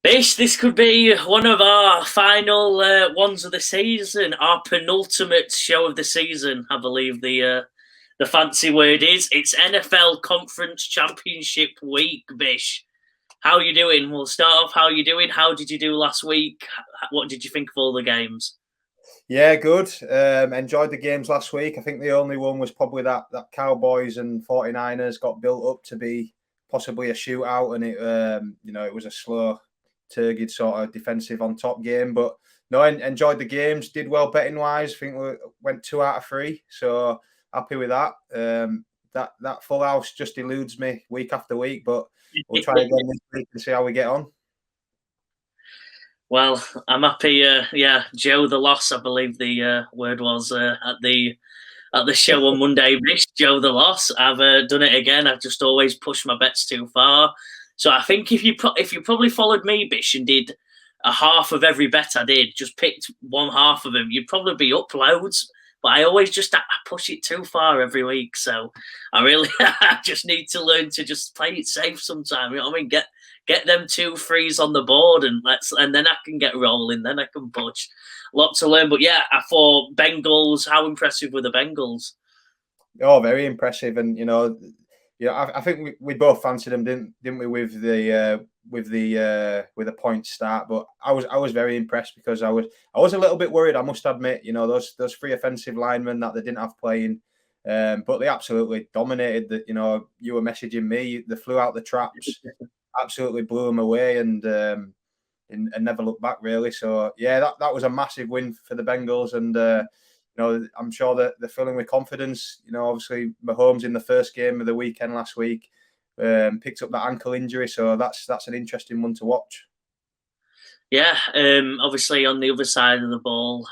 Bish, this could be one of our final ones of the season, our penultimate show of the season. I believe the fancy word is. It's NFL Conference Championship week, Bish. How are you doing? We'll start off. How are you doing? How did you do last week? What did you think of all the games? Yeah, good. Enjoyed the games last week. I think the only one was probably that Cowboys and 49ers got built up to be possibly a shootout, and it was a slow, turgid sort of defensive on top game. But no, I enjoyed the games. Did well betting wise. I think we went 2 out of 3, so happy with that. That full house just eludes me week after week, but we'll try again this week and see how we get on. Well, I'm happy. Joe the loss. I believe the word was at the show on Monday. Bish, Joe the loss. I've done it again. I've just always pushed my bets too far. So I think if you probably followed me, Bish, and did a half of every bet I did, just picked one half of them, you'd probably be up loads. But I always I push it too far every week. So I really I just need to learn to just play it safe sometime. You know what I mean? Get them 2 threes on the board and then I can get rolling. Then I can push. Lot to learn. But yeah, I thought Bengals. How impressive were the Bengals? Oh, very impressive, and I think we both fancied them, didn't we, with the point start. But I was very impressed because I was a little bit worried. I must admit, those 3 offensive linemen that they didn't have playing, but they absolutely dominated. That you were messaging me, they flew out the traps, absolutely blew them away, and never looked back really. So yeah, that was a massive win for the Bengals, and I'm sure that they're filling with confidence. Obviously Mahomes in the first game of the weekend last week picked up that ankle injury, so that's an interesting one to watch. Yeah, obviously on the other side of the ball,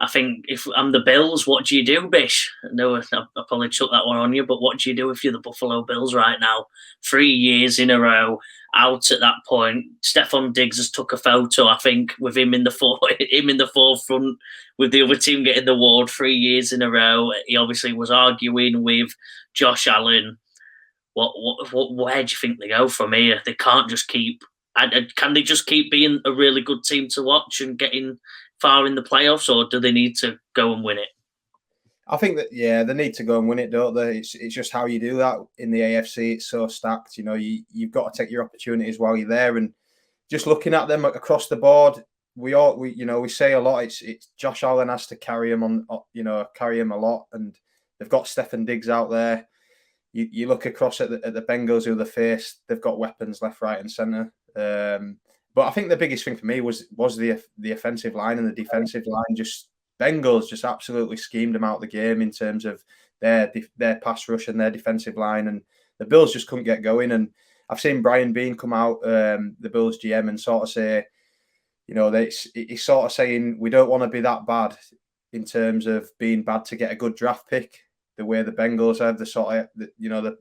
I think if I'm the Bills, what do you do, Bish? No, I probably took that one on you, but what do you do if you're the Buffalo Bills right now? 3 years in a row out at that point. Stephon Diggs has took a photo, I think, with him in the forefront, with the other team getting the award 3 years in a row. He obviously was arguing with Josh Allen. Where do you think they go from here? They can't just keep. Can they just keep being a really good team to watch and getting far in the playoffs, or do they need to go and win it? I think that they need to go and win it, don't they? It's just how you do that in the AFC. It's so stacked. You've got to take your opportunities while you're there, and just looking at them across the board, we say a lot. It's Josh Allen has to carry him carry him a lot, and they've got Stephen Diggs out there. You look across at the Bengals who they faced, they've got weapons left, right, and centre. But I think the biggest thing for me was the offensive line and the defensive line. Just Bengals just absolutely schemed them out of the game in terms of their pass rush and their defensive line, and the Bills just couldn't get going. And I've seen Brian Bean come out, the Bills GM, and sort of say, he's sort of saying we don't want to be that bad in terms of being bad to get a good draft pick. The way the Bengals have,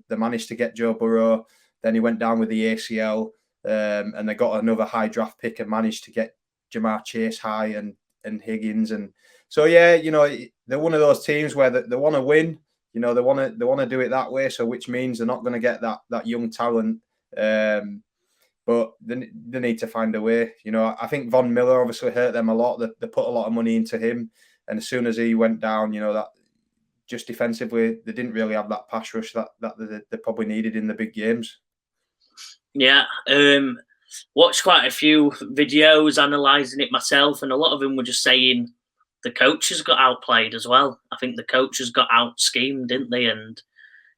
they managed to get Joe Burrow, then he went down with the ACL, and they got another high draft pick and managed to get Jamar Chase high and Higgins, and so they're one of those teams where they want to win. They want to do it that way. So which means they're not going to get that young talent. But they need to find a way. I think Von Miller obviously hurt them a lot. They put a lot of money into him, and as soon as he went down, that just defensively they didn't really have that pass rush that they probably needed in the big games. Yeah, watched quite a few videos analysing it myself, and a lot of them were just saying the coaches got outplayed as well. I think the coaches got out schemed, didn't they? And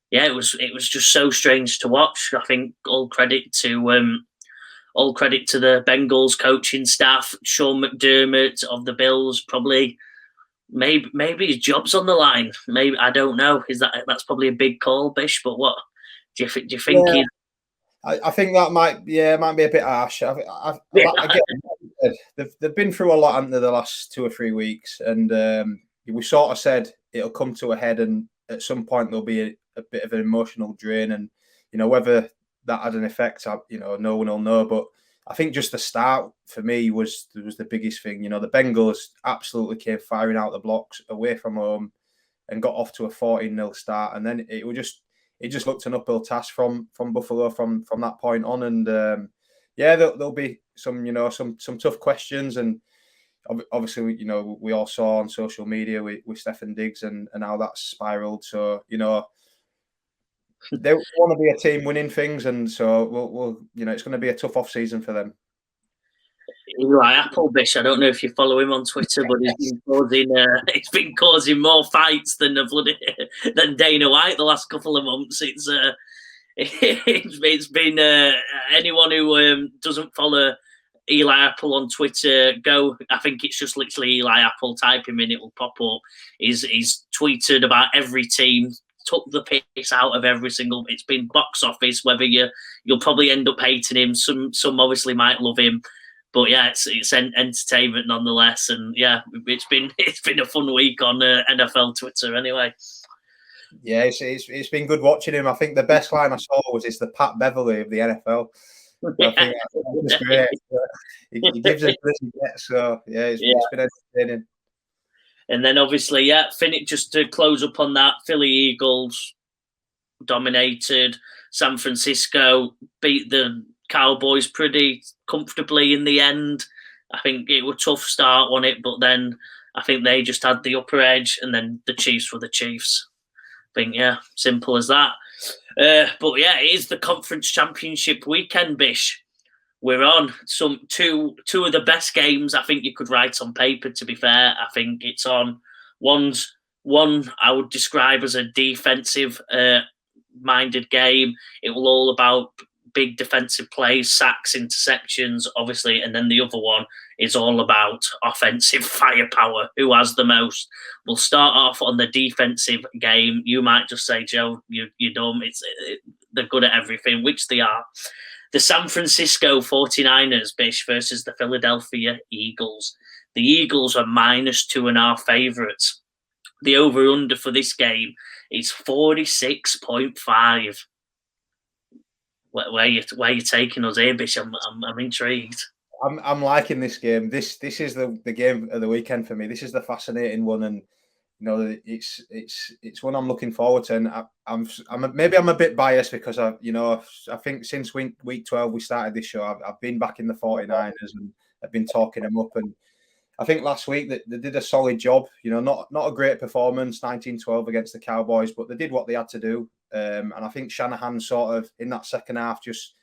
yeah, it was just so strange to watch. I think all credit to the Bengals coaching staff. Sean McDermott of the Bills probably maybe his job's on the line. Maybe, I don't know. That's probably a big call, Bish? But what do you think? Yeah. I think that might be a bit harsh. Again, they've been through a lot under the last 2 or 3 weeks, and we sort of said it'll come to a head, and at some point there'll be a bit of an emotional drain, and whether that had an effect, no one will know. But I think just the start for me was the biggest thing. The Bengals absolutely came firing out the blocks away from home and got off to a 14-0 start, and then it just looked an uphill task from Buffalo from that point on. And yeah, there'll be some, some tough questions, and obviously, we all saw on social media with Stefan Diggs and how that spiraled. So, they want to be a team winning things, and so we'll it's going to be a tough off season for them. Eli Applebish, I don't know if you follow him on Twitter, but he's been causing more fights than than Dana White the last couple of months. It's been anyone who doesn't follow Eli Apple on Twitter, go. I think it's just literally Eli Apple. Type him in, it will pop up. He's tweeted about every team, took the piss out of every single. It's been box office. Whether you'll probably end up hating him. Some obviously might love him. But yeah, it's entertainment nonetheless, and yeah, it's been a fun week on NFL Twitter anyway. Yeah, it's been good watching him. I think the best line I saw was it's the Pat Beverly of the NFL. Yeah. I think that's great. He gives us this he gets, so yeah, it's been entertaining. And then obviously, just to close up on that, Philly Eagles dominated. San Francisco beat the Cowboys pretty comfortably in the end. I think it was a tough start on it, but then I think they just had the upper edge, and then the Chiefs were the Chiefs. I think, simple as that. But yeah, it is the conference championship weekend, Bish. We're on two of the best games I think you could write on paper, to be fair. I think it's on one I would describe as a defensive minded game. It will all about big defensive plays, sacks, interceptions, obviously, and then the other one is all about offensive firepower. Who has the most? We'll start off on the defensive game. You might just say, Joe, you're dumb. They're good at everything, which they are. The San Francisco 49ers, Bish, versus the Philadelphia Eagles. The Eagles are -2.5 favourites. The over-under for this game is 46.5. Where you taking us here, Bish? I'm intrigued. I'm liking this game. This is the game of the weekend for me. This is the fascinating one, and it's one I'm looking forward to. And I'm a bit biased because I think since week 12 we started this show, I've been back in the 49ers and I've been talking them up. And I think last week they did a solid job. Not a great performance, 19-12 against the Cowboys, but they did what they had to do. And I think Shanahan sort of in that second half just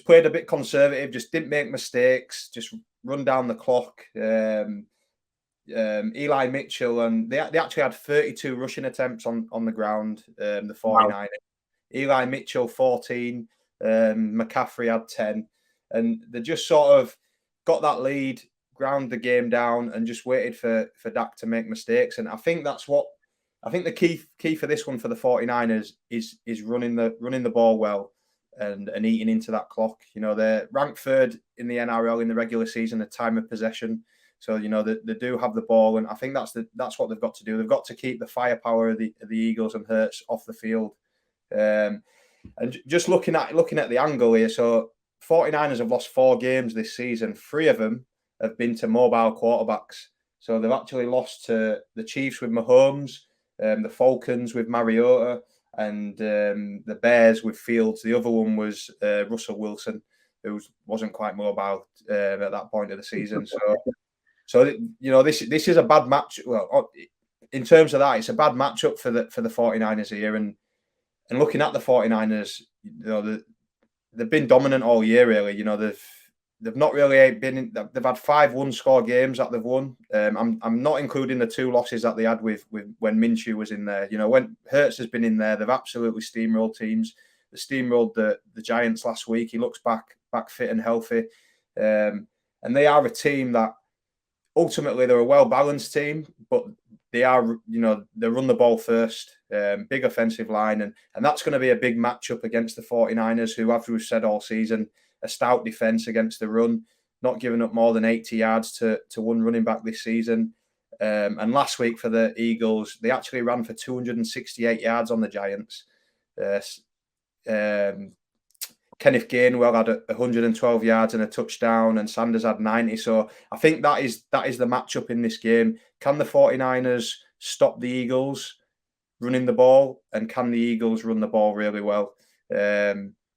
played a bit conservative, just didn't make mistakes, just run down the clock. Eli Mitchell, and they actually had 32 rushing attempts on the ground, the 49ers. Wow. Eli Mitchell 14, McCaffrey had 10, and they just sort of got that lead, ground the game down, and just waited for Dak to make mistakes. And I think the key for this one for the 49ers is running the ball well and eating into that clock. They're ranked third in the NRL in the regular season, the time of possession. So they do have the ball, and I think that's what they've got to do. They've got to keep the firepower of the Eagles and Hurts off the field. And just looking at the angle here, so 49ers have lost 4 games this season. 3 of them have been to mobile quarterbacks. So they've actually lost to the Chiefs with Mahomes, the Falcons with Mariota, and the Bears with Fields. The other one was Russell Wilson, who wasn't quite mobile at that point of the season. So this is a bad match. Well, in terms of that, it's a bad matchup for the 49ers here. And looking at the 49ers, they've been dominant all year. Really, they've not really been. They've had 5 one-score games that they've won. I'm not including the 2 losses that they had with when Minshew was in there. When Hurts has been in there, they've absolutely steamrolled teams. They steamrolled the Giants last week. He looks back fit and healthy, and they are a team that. Ultimately, they're a well-balanced team, but they are, they run the ball first, big offensive line, and that's going to be a big matchup against the 49ers, who, as we've said all season, a stout defense against the run, not giving up more than 80 yards to one running back this season. And last week for the Eagles, they actually ran for 268 yards on the Giants. Kenneth Gainwell had 112 yards and a touchdown, and Sanders had 90. So I think that is the matchup in this game. Can the 49ers stop the Eagles running the ball, and can the Eagles run the ball really well?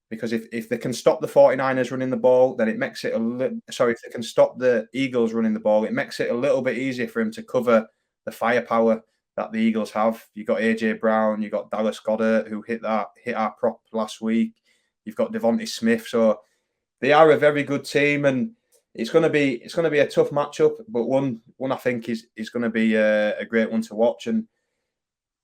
because if they can stop the 49ers running the ball, then it makes it if they can stop the Eagles running the ball, it makes it a little bit easier for him to cover the firepower that the Eagles have. You've got AJ Brown, you've got Dallas Goedert, who hit our prop last week. You've got Devontae Smith, so they are a very good team, and it's going to be a tough matchup, but one I think is going to be a great one to watch. And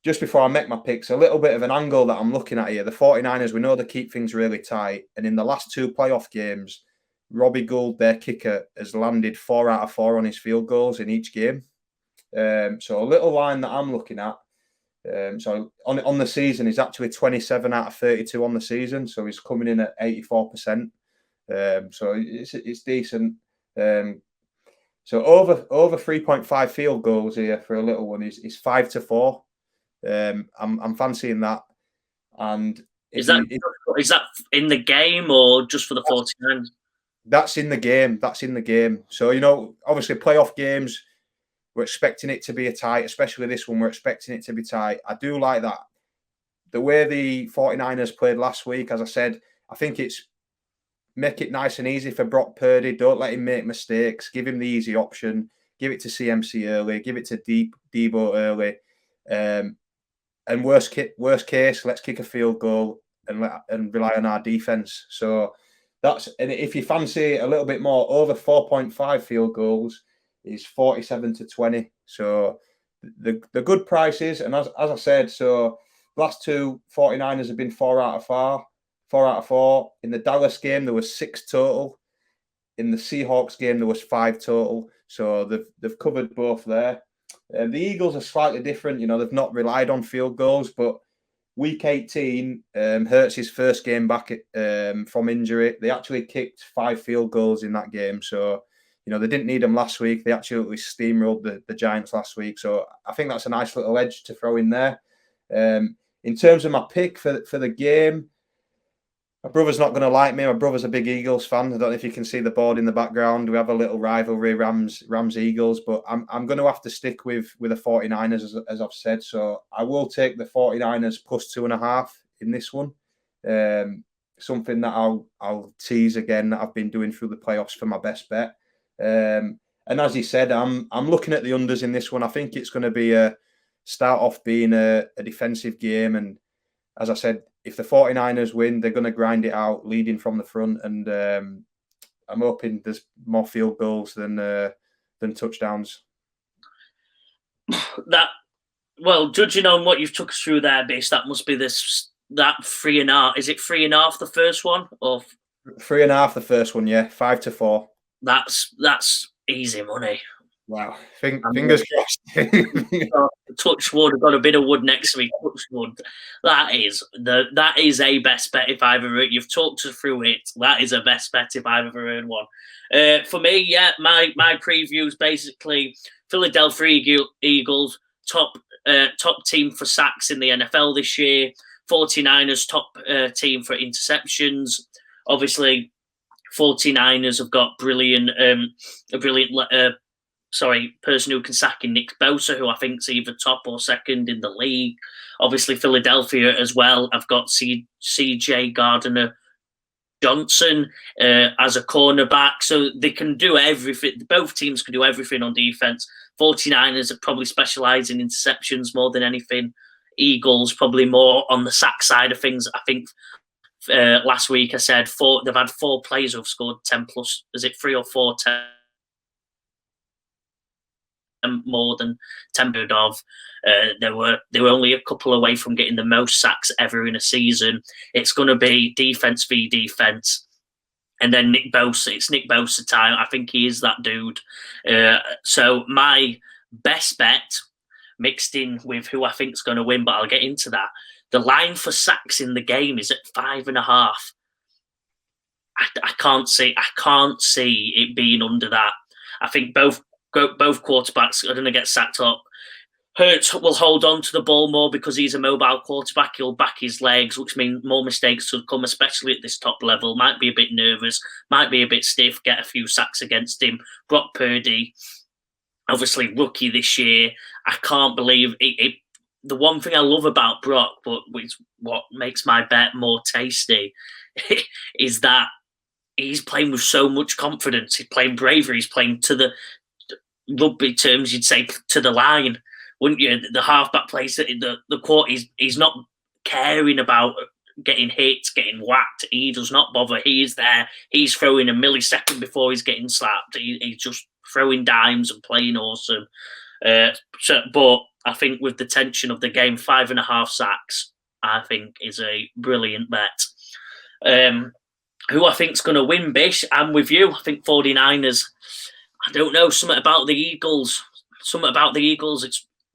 just before I make my picks, a little bit of an angle that I'm looking at here. The 49ers, we know they keep things really tight. And in the last 2 playoff games, Robbie Gould, their kicker, has landed 4 out of 4 on his field goals in each game. So a little line that I'm looking at. So on the season, he's actually 27 out of 32 on the season. So he's coming in at 84%. So it's decent. So over 3.5 field goals here for a little one is 5-4. I'm fancying that. And is that in the game or just for the 49ers? That's in the game. That's in the game. So, obviously playoff games, we're expecting it to be a tie, especially this one. We're expecting it to be tight. I do like that. The way the 49ers played last week, as I said, I think it's make it nice and easy for Brock Purdy. Don't let him make mistakes. Give him the easy option. Give it to CMC early. Give it to Debo early. And worst case, let's kick a field goal and rely on our defense. So and if you fancy a little bit more, over 4.5 field goals is 47-20. So the good prices, and as I said, so last 2 49ers have been 4 out of 4. In the Dallas game, there was 6 total. In the Seahawks game, there was 5 total. So they've covered both there. The Eagles are slightly different. They've not relied on field goals, but week 18, Hurts his first game back from injury. They actually kicked 5 field goals in that game. So, they didn't need them last week. They absolutely steamrolled the Giants last week. So I think that's a nice little edge to throw in there. In terms of my pick for the game, my brother's not going to like me. My brother's a big Eagles fan. I don't know if you can see the board in the background. We have a little rivalry, Rams Eagles, but I'm going to have to stick with the 49ers, as I've said. So I will take the 49ers plus 2.5 in this one. Something that I'll tease again that I've been doing through the playoffs for my best bet. And as he said, I'm looking at the unders in this one. I think it's going to be start off being a defensive game, and as I said, if the 49ers win, they're going to grind it out, leading from the front. And I'm hoping there's more field goals than touchdowns. Judging on what you've took us through there, Bish, that must be that 3.5. Is it 3.5 the first one, or 3.5 the first one? Yeah, 5-4. That's easy money. Wow, fingers crossed. Touch wood. I've got a bit of wood next week. Touch wood. That is a best bet if I've ever heard. You've talked us through it. That is a best bet if I've ever heard one. For me, yeah, my preview is basically Philadelphia Eagles, top team for sacks in the NFL this year. 49ers top team for interceptions. Obviously, 49ers have got a brilliant person who can sack in Nick Bosa, who I think is either top or second in the league. Obviously, Philadelphia as well. I've got CJ Gardner-Johnson as a cornerback. So they can do everything. Both teams can do everything on defense. 49ers are probably specialize in interceptions more than anything. Eagles probably more on the sack side of things. I think last week I said they've had 4 players who've scored 10 plus. Is it 3 or 4 10? More than 10 of. They were only a couple away from getting the most sacks ever in a season. It's going to be defense v defense, and then Nick Bosa. It's Nick Bosa time. I think he is that dude. So my best bet, mixed in with who I think is going to win, but I'll get into that. The line for sacks in the game is at 5.5. I can't see it being under that. I think both quarterbacks are going to get sacked up. Hurts will hold on to the ball more because he's a mobile quarterback. He'll back his legs, which means more mistakes could come, especially at this top level. Might be a bit nervous, might be a bit stiff, get a few sacks against him. Brock Purdy, obviously rookie this year. I can't believe it. the one thing I love about Brock, but which what makes my bet more tasty, is that he's playing with so much confidence. He's playing bravery. He's playing to the rugby terms, you'd say to the line, wouldn't you? The halfback plays the court. He's not caring about getting hit, getting whacked. He does not bother. He is there. He's throwing a millisecond before he's getting slapped. He's just throwing dimes and playing awesome. But I think with the tension of the game, 5.5 sacks, I think is a brilliant bet. Who I think's going to win, Bish? I'm with you. I think 49ers. I don't know, something about the Eagles.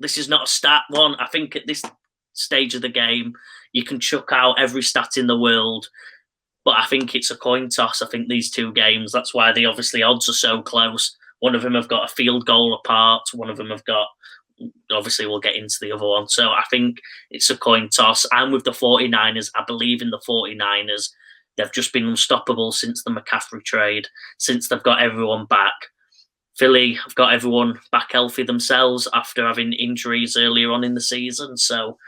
This is not a stat one. I think at this stage of the game, you can chuck out every stat in the world, but I think it's a coin toss. I think these two games, that's why the obviously odds are so close. One of them have got a field goal apart. One of them have got, obviously we'll get into the other one. So I think it's a coin toss. I'm with the 49ers. I believe in the 49ers. They've just been unstoppable since the McCaffrey trade, since they've got everyone back. Philly have got everyone back healthy themselves after having injuries earlier on in the season. So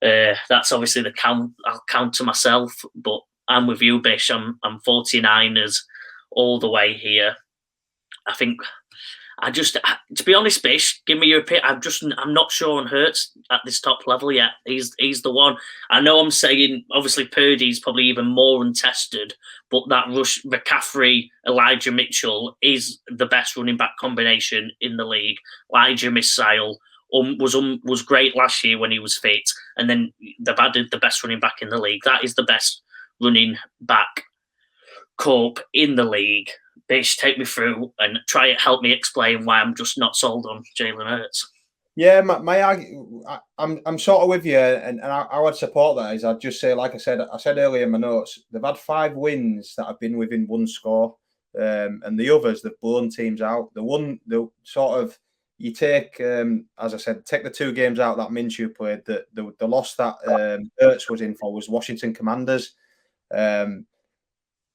that's obviously the count. I'll counter myself, but I'm with you, Bish. I'm 49ers all the way here. I think to be honest, Bish, give me your opinion. I'm not sure on Hurts at this top level yet. He's the one. I know I'm saying, obviously, Purdy's probably even more untested, but that rush, McCaffrey, Elijah Mitchell is the best running back combination in the league. Elijah Missile was great last year when he was fit, and then they've added the best running back in the league. That is the best running back corp in the league. Bish, take me through and help me explain why I'm just not sold on Jalen Hurts. Yeah, I'm sort of with you, and I would support that. Is I'd just say, like I said earlier in my notes, they've had 5 wins that have been within one score, and the others they've blown teams out. The sort of you take, as I said, take the 2 games out that Minshew played. The loss that Hurts was in for was Washington Commanders.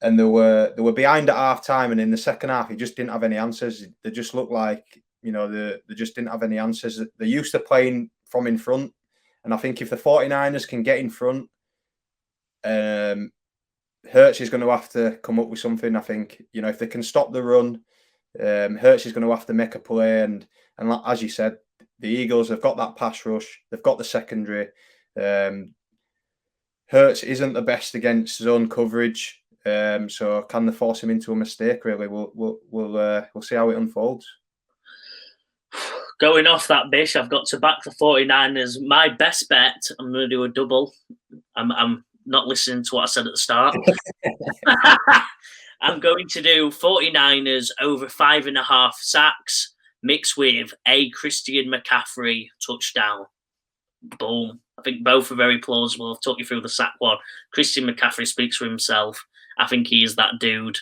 And they were behind at half time, and in the second half, he just didn't have any answers. They just looked like, they just didn't have any answers. They're used to playing from in front, and I think if the 49ers can get in front, Hurts is going to have to come up with something. I think, if they can stop the run, Hurts is going to have to make a play. And as you said, the Eagles have got that pass rush. They've got the secondary. Hurts isn't the best against zone coverage. So can they force him into a mistake? Really, we'll see how it unfolds. Going off that, Bish, I've got to back the 49ers. My best bet, I'm going to do a double. I'm not listening to what I said at the start. I'm going to do 49ers over 5.5 sacks mixed with a Christian McCaffrey touchdown. Boom. I think both are very plausible. I've talked you through the sack one. Christian McCaffrey speaks for himself. I think he is that dude,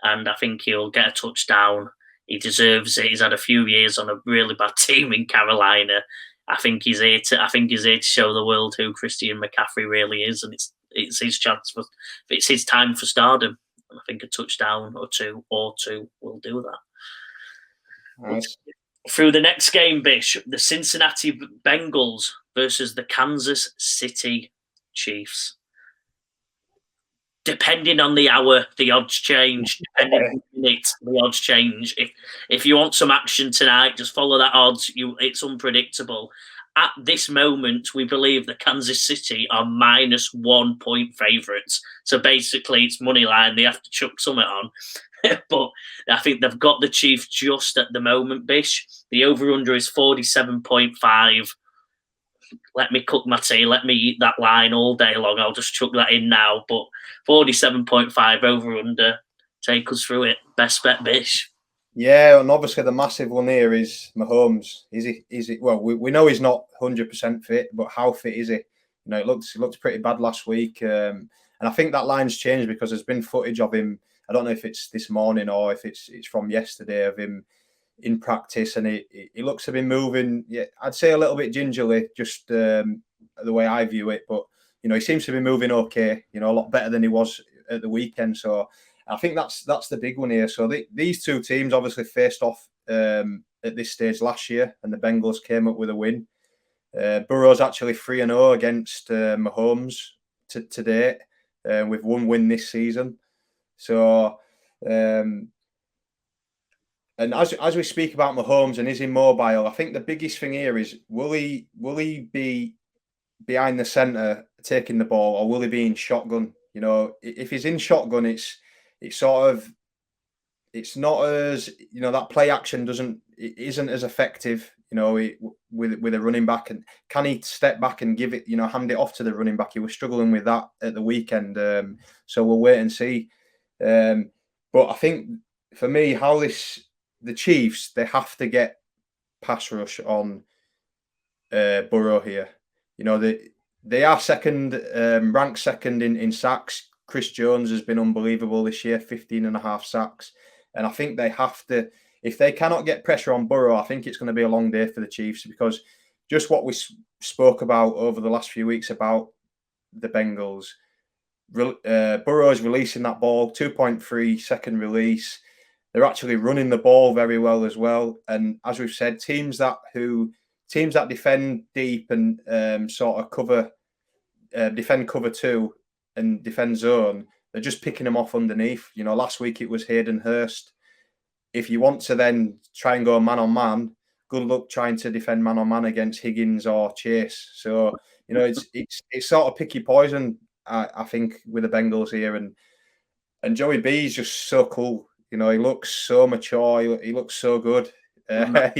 and I think he'll get a touchdown. He deserves it. He's had a few years on a really bad team in Carolina. I think he's here to show the world who Christian McCaffrey really is, and it's his chance it's his time for stardom. And I think a touchdown or two will do that. Nice. Through the next game, Bish, the Cincinnati Bengals versus the Kansas City Chiefs. Depending on the hour, the odds change. Depending on the minute, the odds change. If you want some action tonight, just follow that odds. It's unpredictable. At this moment, we believe the Kansas City are -1 point favourites. So basically, it's money line. They have to chuck something on. But I think they've got the Chiefs just at the moment, Bish. The over-under is 47.5. Let me cook my tea. Let me eat that line all day long. I'll just chuck that in now. But 47.5 over-under. Take us through it. Best bet, Bish. Yeah, and obviously the massive one here is Mahomes. Is he? Well, we know he's not 100% fit, but how fit is he? It looks pretty bad last week. And I think that line's changed because there's been footage of him. I don't know if it's this morning or if it's from yesterday of him in practice, and he looks to be moving. Yeah, I'd say a little bit gingerly, just the way I view it. But he seems to be moving okay. A lot better than he was at the weekend. So I think that's the big one here. So these two teams obviously faced off at this stage last year, and the Bengals came up with a win. Burrow's actually 3-0 against Mahomes to date, with one win this season. So, and as we speak about Mahomes and is immobile, I think the biggest thing here is will he be behind the centre taking the ball, or will he be in shotgun? You know, if he's in shotgun, it's sort of, it's not as, you know, that play action isn't as effective, you know, with a running back. And can he step back and give it, you know, hand it off to the running back? He was struggling with that at the weekend, so we'll wait and see. But I think for me, the Chiefs, they have to get pass rush on Burrow here. You know, they are ranked second in sacks. Chris Jones has been unbelievable this year, 15.5 sacks. And I think they have to, if they cannot get pressure on Burrow, I think it's going to be a long day for the Chiefs, because just what we spoke about over the last few weeks about the Bengals, Burrow is releasing that ball, 2.3 second release. They're actually running the ball very well as well. And as we've said, teams that defend deep and sort of defend cover two and defend zone, they're just picking them off underneath. You know, last week it was Hayden Hurst. If you want to then try and go man on man, good luck trying to defend man on man against Higgins or Chase. So, you know, it's sort of picky poison, I think, with the Bengals here. And Joey B is just so cool. You know, he looks so mature. He looks so good. Yeah,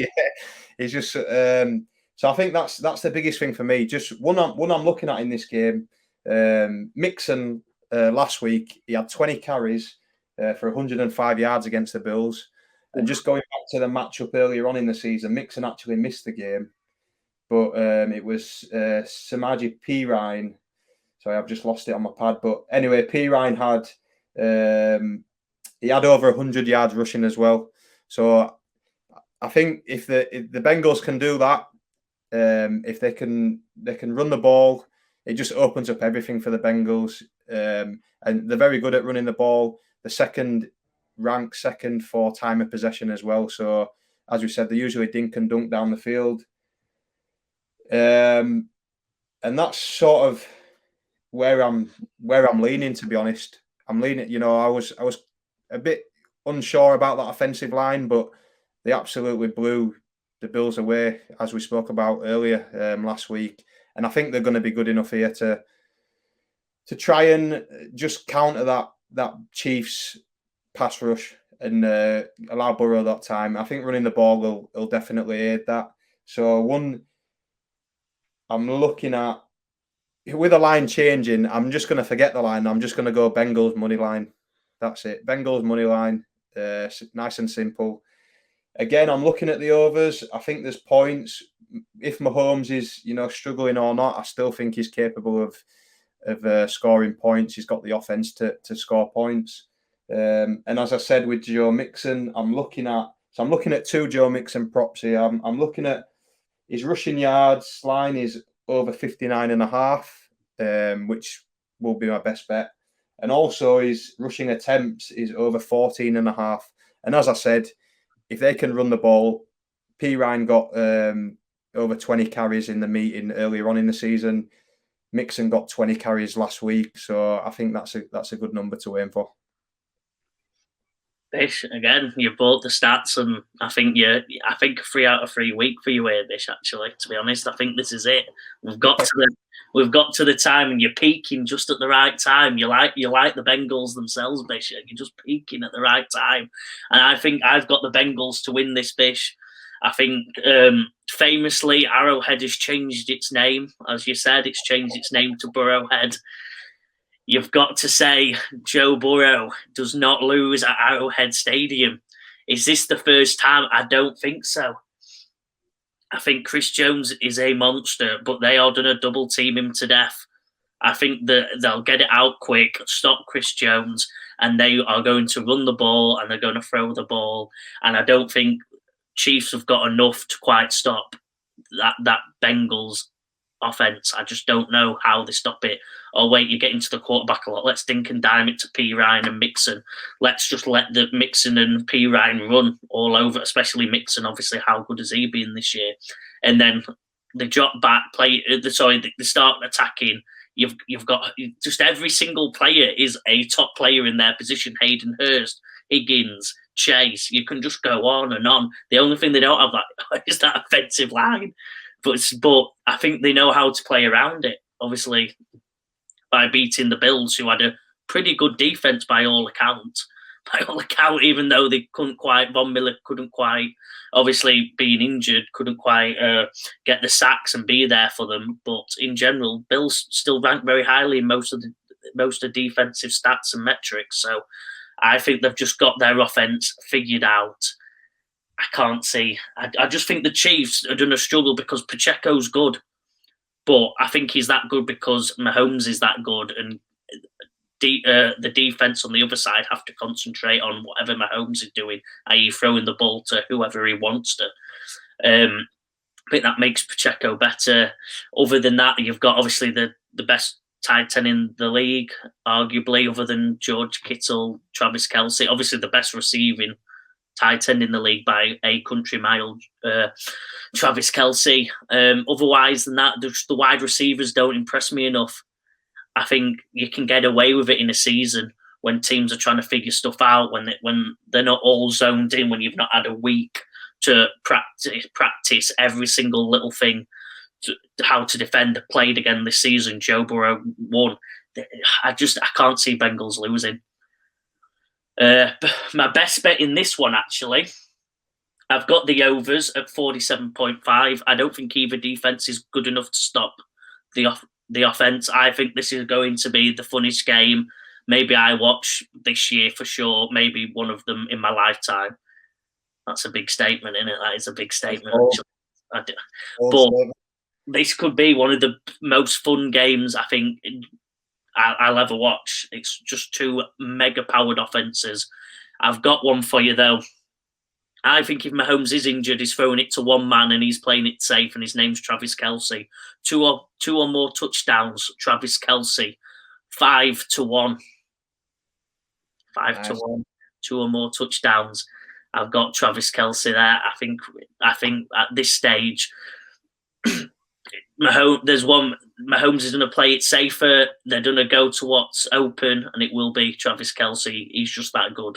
he's just. So I think that's the biggest thing for me. Just one I'm looking at in this game. Mixon last week, he had 20 carries for 105 yards against the Bills. And just going back to the matchup earlier on in the season, Mixon actually missed the game, but it was Samaje Perine. Sorry, I've just lost it on my pad. But anyway, Perine had he had over 100 yards rushing as well. So I think if the Bengals can do that, if they can run the ball, it just opens up everything for the Bengals. And they're very good at running the ball. The ranked second for time of possession as well. So as we said, they usually dink and dunk down the field. And that's sort of where I'm leaning, to be honest. I'm leaning, you know, I was a bit unsure about that offensive line, but they absolutely blew the Bills away, as we spoke about earlier last week. And I think they're going to be good enough here to try and just counter that Chiefs pass rush and allow Burrow that time. I think running the ball will definitely aid that. So I'm looking at, with the line changing, I'm just going to forget the line. I'm just going to go Bengals money line. That's it. Bengals money line. Nice and simple. Again, I'm looking at the overs. I think there's points. If Mahomes is, you know, struggling or not, I still think he's capable of scoring points. He's got the offense to score points. And as I said with Joe Mixon, I'm looking at two Joe Mixon props here. I'm looking at his rushing yards line is over 59.5, which will be my best bet. And also his rushing attempts is over 14.5. And as I said, if they can run the ball, Perine got over 20 carries in the meeting earlier on in the season. Mixon got 20 carries last week, so I think that's a good number to aim for. Bish, again, you bought the stats, and I think a 3 out of 3 week for you here, Bish. Actually, to be honest, I think this is it. We've got to the time, and you're peaking just at the right time. You like the Bengals themselves, Bish. You're just peaking at the right time, and I think I've got the Bengals to win this, Bish. I think famously, Arrowhead has changed its name. As you said, it's changed its name to Burrowhead. You've got to say Joe Burrow does not lose at Arrowhead Stadium. Is this the first time? I don't think so. I think Chris Jones is a monster, but they are going to double team him to death. I think that they'll get it out quick, stop Chris Jones, and they are going to run the ball and they're going to throw the ball. And I don't think Chiefs have got enough to quite stop that Bengals offense. I just don't know how they stop it. Oh wait, you're getting to the quarterback a lot. Let's dink and dime it to Perine and Mixon. Let's just let the Mixon and Perine run all over, especially Mixon. Obviously, how good has he been this year? And then they drop back, they start attacking. You've got just every single player is a top player in their position. Hayden Hurst, Higgins, Chase. You can just go on and on. The only thing they don't have that is that offensive line. But I think they know how to play around it. Obviously, by beating the Bills, who had a pretty good defense by all accounts. Even though they Von Miller couldn't quite, obviously being injured, couldn't quite get the sacks and be there for them. But in general, Bills still rank very highly in most of the defensive stats and metrics. So I think they've just got their offense figured out. I can't see. I just think the Chiefs are going to struggle because Pacheco's good, but I think he's that good because Mahomes is that good, and the defense on the other side have to concentrate on whatever Mahomes is doing, i.e. throwing the ball to whoever he wants to. I think that makes Pacheco better. Other than that, you've got obviously the best tight end in the league, arguably, other than George Kittle, Travis Kelce. Obviously the best receiving tight end in the league by a country mile, Travis Kelce. Otherwise than that, the wide receivers don't impress me enough. I think you can get away with it in a season when teams are trying to figure stuff out, when they're not all zoned in, when you've not had a week to practice every single little thing, how to defend. Played again this season. Joe Burrow won. I can't see Bengals losing. My best bet in this one, actually, I've got the overs at 47.5. I don't think either defense is good enough to stop the offense. I think this is going to be the funniest game maybe I watch this year for sure. Maybe one of them in my lifetime. That's a big statement, isn't it? That is a big statement. But this could be one of the most fun games I think I'll ever watch. It's just two mega powered offenses. I've got one for you though. I think if Mahomes is injured, he's throwing it to one man and he's playing it safe, and his name's Travis Kelce. Two or more touchdowns, Travis Kelce. 5-1. 5-1. 2 or more touchdowns. I've got Travis Kelce there. I think at this stage, Mahomes is going to play it safer. They're going to go to what's open, and it will be Travis Kelce. He's just that good.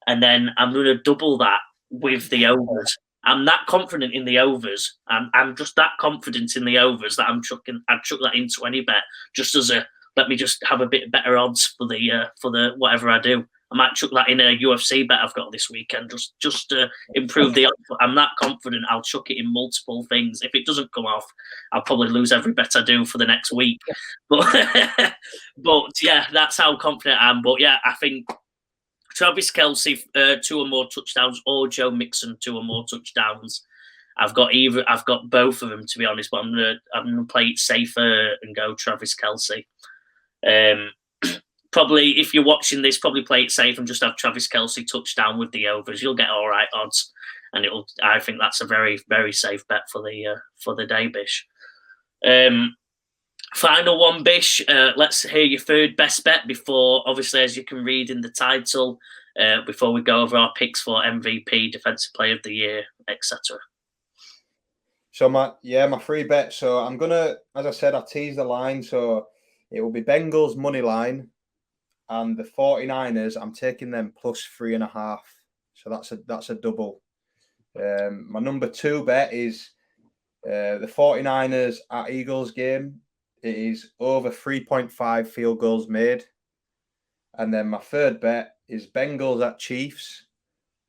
And then I'm going to double that with the overs. I'm that confident in the overs. I'm just that confident in the overs that I'd chuck that into any bet, just as let me just have a bit better odds for the whatever I do. I might chuck that in a UFC bet I've got this weekend, just to improve the odds. I'm that confident I'll chuck it in multiple things. If it doesn't come off, I'll probably lose every bet I do for the next week. But yeah, that's how confident I am. But yeah, I think Travis Kelce, 2 or more touchdowns, or Joe Mixon, 2 or more touchdowns. I've got both of them, to be honest, but I'm gonna play it safer and go Travis Kelce. Probably, if you're watching this, probably play it safe and just have Travis Kelce touchdown with the overs. You'll get all right odds, and I think that's a very, very safe bet for the day, Bish. Final one, Bish. Let's hear your third best bet before, obviously, as you can read in the title, before we go over our picks for MVP, Defensive Player of the Year, etc. So my free bet. So I'm gonna, as I said, I teased the line. So it will be Bengals money line, and the 49ers. I'm taking them plus 3.5. So that's a double. My number 2 bet is the 49ers at Eagles game. It is over 3.5 field goals made. And then my third bet is Bengals at Chiefs,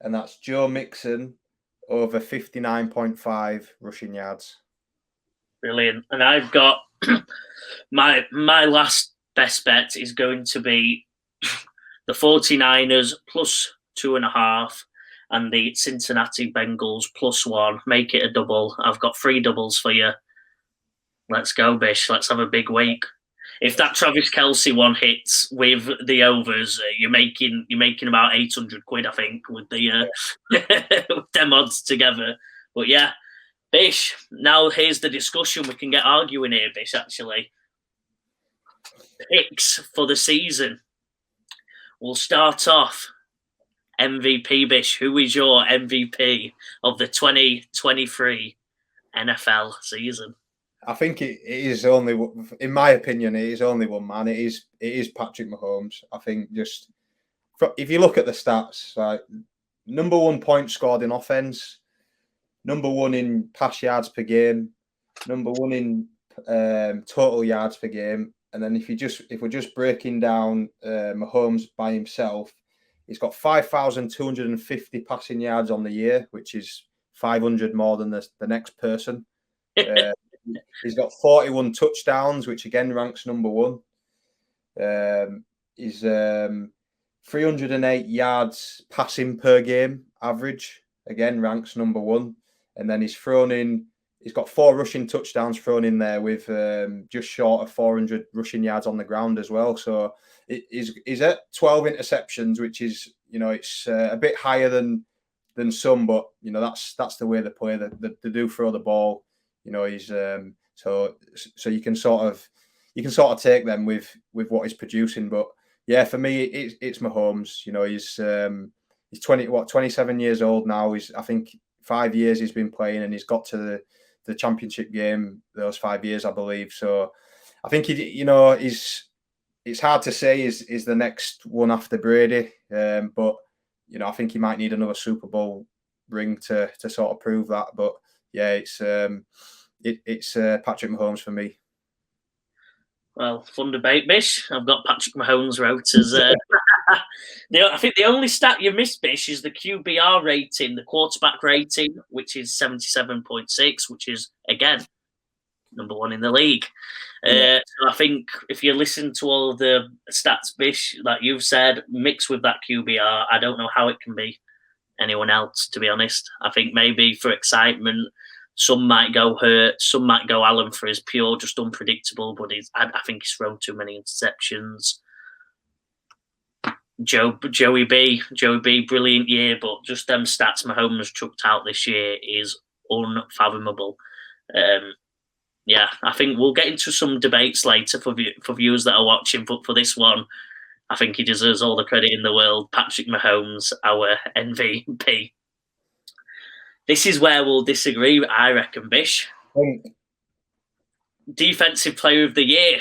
and that's Joe Mixon over 59.5 rushing yards. Brilliant. And I've got my last best bet is going to be the 49ers plus 2.5 and the Cincinnati Bengals plus 1. Make it a double. I've got 3 doubles for you. Let's go, Bish. Let's have a big week. If that Travis Kelce one hits with the overs, you're making about 800 quid, I think, with the with them odds together. But yeah, Bish. Now here's the discussion. We can get arguing here, Bish. Actually, picks for the season. We'll start off. MVP, Bish. Who is your MVP of the 2023 NFL season. I think it is only, in my opinion, it is only one man. It is Patrick Mahomes. I think just if you look at the stats, like number 1 point scored in offense, number 1 in pass yards per game, number 1 in total yards per game, and then if we're just breaking down Mahomes by himself, he's got 5,250 passing yards on the year, which is 500 more than the next person. He's got 41 touchdowns, which again ranks number 1. He's 308 yards passing per game average, again ranks number 1. And then he's got 4 rushing touchdowns thrown in there with just short of 400 rushing yards on the ground as well. So he's at 12 interceptions, which is, it's a bit higher than some, but that's the way they play. They do throw the ball. He's so you can sort of take them with what he's producing. But yeah, for me, it's Mahomes. He's 27 years old now. I think 5 years he's been playing, and he's got to the championship game those 5 years, I believe. So I think it's hard to say is the next one after Brady, but I think he might need another Super Bowl ring to sort of prove that. But yeah, it's Patrick Mahomes for me. Well, fun debate, Bish. I've got Patrick Mahomes wrote as. I think the only stat you missed, Bish, is the QBR rating, the quarterback rating, which is 77.6, which is again number 1 in the league. So I think if you listen to all of the stats, Bish, that you've said, mixed with that QBR, I don't know how it can be anyone else, to be honest. I think maybe for excitement, some might go Hurt, some might go Allen for his pure, just unpredictable, but I think he's thrown too many interceptions. Joey B, brilliant year, but just them stats Mahomes chucked out this year is unfathomable. Yeah, I think we'll get into some debates later for viewers that are watching, but for this one, I think he deserves all the credit in the world. Patrick Mahomes, our MVP. This is where we'll disagree, I reckon, Bish. Defensive Player of the Year.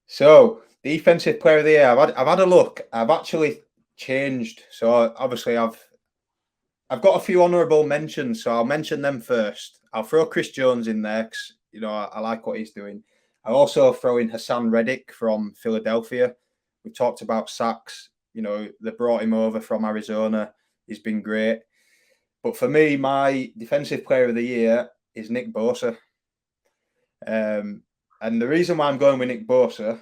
So, Defensive Player of the Year. I've had a look. I've actually changed. So obviously I've got a few honourable mentions. So I'll mention them first. I'll throw Chris Jones in there because I like what he's doing. I'll also throw in Hassan Reddick from Philadelphia. We talked about sacks. They brought him over from Arizona. He's been great. But for me, my Defensive Player of the Year is Nick Bosa. And the reason why I'm going with Nick Bosa,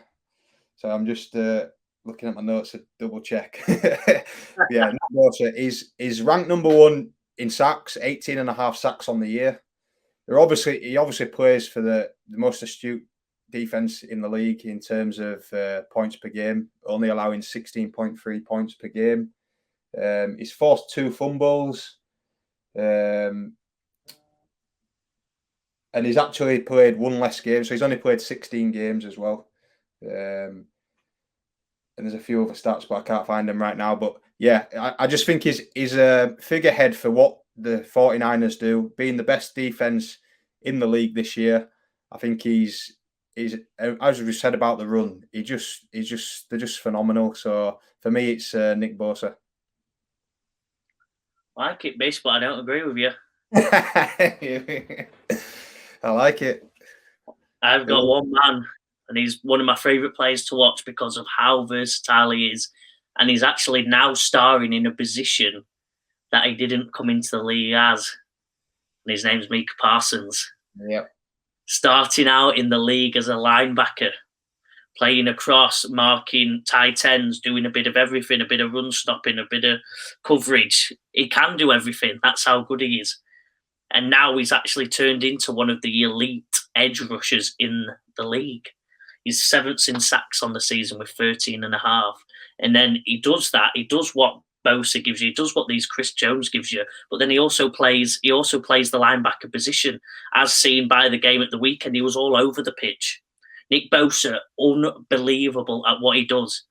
so I'm just looking at my notes to double check. Yeah, Nick Bosa is ranked number 1 in sacks, 18.5 sacks on the year. He obviously plays for the most astute defense in the league in terms of points per game, only allowing 16.3 points per game. He's forced 2 fumbles. And he's actually played 1 less game, so he's only played 16 games as well. And there's a few other stats, but I can't find them right now. But yeah, I just think he's a figurehead for what the 49ers do, being the best defense in the league this year. I think he's as we said about the run, they're just phenomenal. So for me, it's Nick Bosa. I like it, Bish, but I don't agree with you. I like it. I've got one man, and he's one of my favourite players to watch because of how versatile he is. And he's actually now starring in a position that he didn't come into the league as. And his name's Micah Parsons. Yep. Starting out in the league as a linebacker, playing across, marking tight ends, doing a bit of everything, a bit of run stopping, a bit of coverage. He can do everything. That's how good he is. And now he's actually turned into one of the elite edge rushers in the league. He's 7th in sacks on the season with 13.5. And then he does that. He does what Bosa gives you. He does what these Chris Jones gives you. But then he also plays the linebacker position, as seen by the game at the weekend. He was all over the pitch. Nick Bosa, unbelievable at what he does.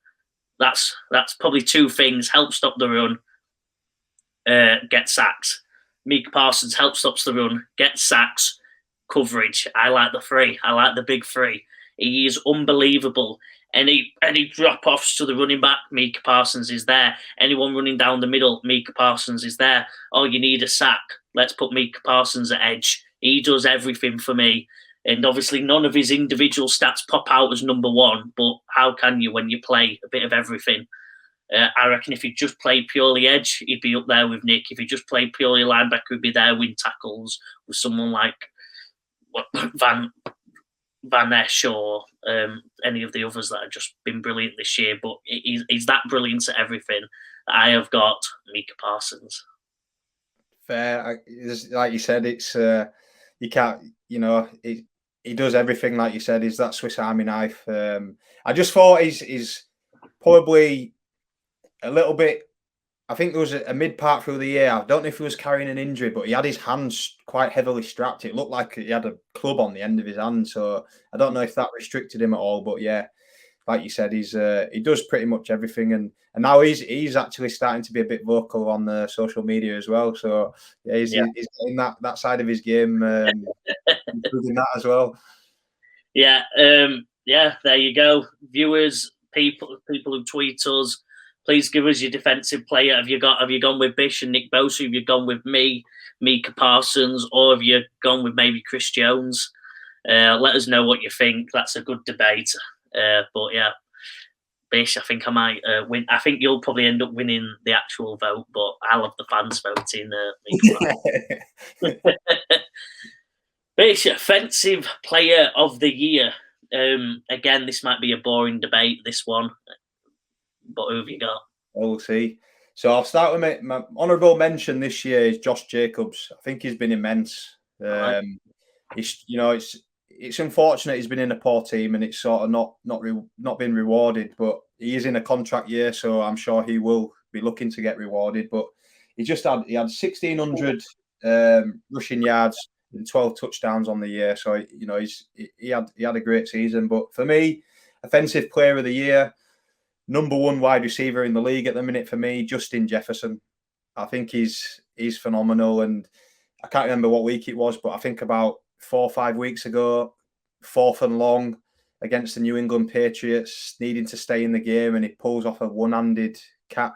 That's probably 2 things: help stop the run, get sacks. Micah Parsons help stops the run, gets sacks, coverage. I like the three. I like the big three. He is unbelievable. Any drop-offs to the running back, Micah Parsons is there. Anyone running down the middle, Micah Parsons is there. Oh, you need a sack. Let's put Micah Parsons at edge. He does everything for me. And obviously none of his individual stats pop out as number one, but how can you when you play a bit of everything? I reckon if he just played purely edge, he'd be up there with Nick. If he just played purely linebacker, he'd be there win tackles with someone like Van Esch or any of the others that have just been brilliant this year. But he's that brilliant at everything. I have got Micah Parsons. Fair, like you said, it's you can't, he does everything. Like you said, he's that Swiss Army knife. I just thought he's probably a little bit. I think there was a mid part through the year. I don't know if he was carrying an injury, but he had his hands quite heavily strapped. It looked like he had a club on the end of his hand. So I don't know if that restricted him at all. But yeah, like you said, he does pretty much everything, and now he's actually starting to be a bit vocal on the social media as well. So yeah, he's getting that side of his game, improving that as well. Yeah, there you go, viewers, people who tweet us. Please give us your defensive player. Have you gone with Bish and Nick Bosa? Have you gone with me, Micah Parsons, or have you gone with maybe Chris Jones? Let us know what you think. That's a good debate. But yeah, Bish, I think I might win. I think you'll probably end up winning the actual vote, but I'll have the fans voting. Bish, offensive player of the year. Again, this might be a boring debate, this one. But who have you got? We'll see. So I'll start with my honourable mention this year is Josh Jacobs. I think he's been immense. It's unfortunate he's been in a poor team and it's sort of not been rewarded. But he is in a contract year, so I'm sure he will be looking to get rewarded. But he had 1,600 rushing yards and 12 touchdowns on the year. So he had a great season. But for me, offensive player of the year, number one wide receiver in the league at the minute for me, Justin Jefferson. I think he's phenomenal, and I can't remember what week it was, but I think about 4 or 5 weeks ago, 4th and long against the New England Patriots, needing to stay in the game, and he pulls off a one-handed catch,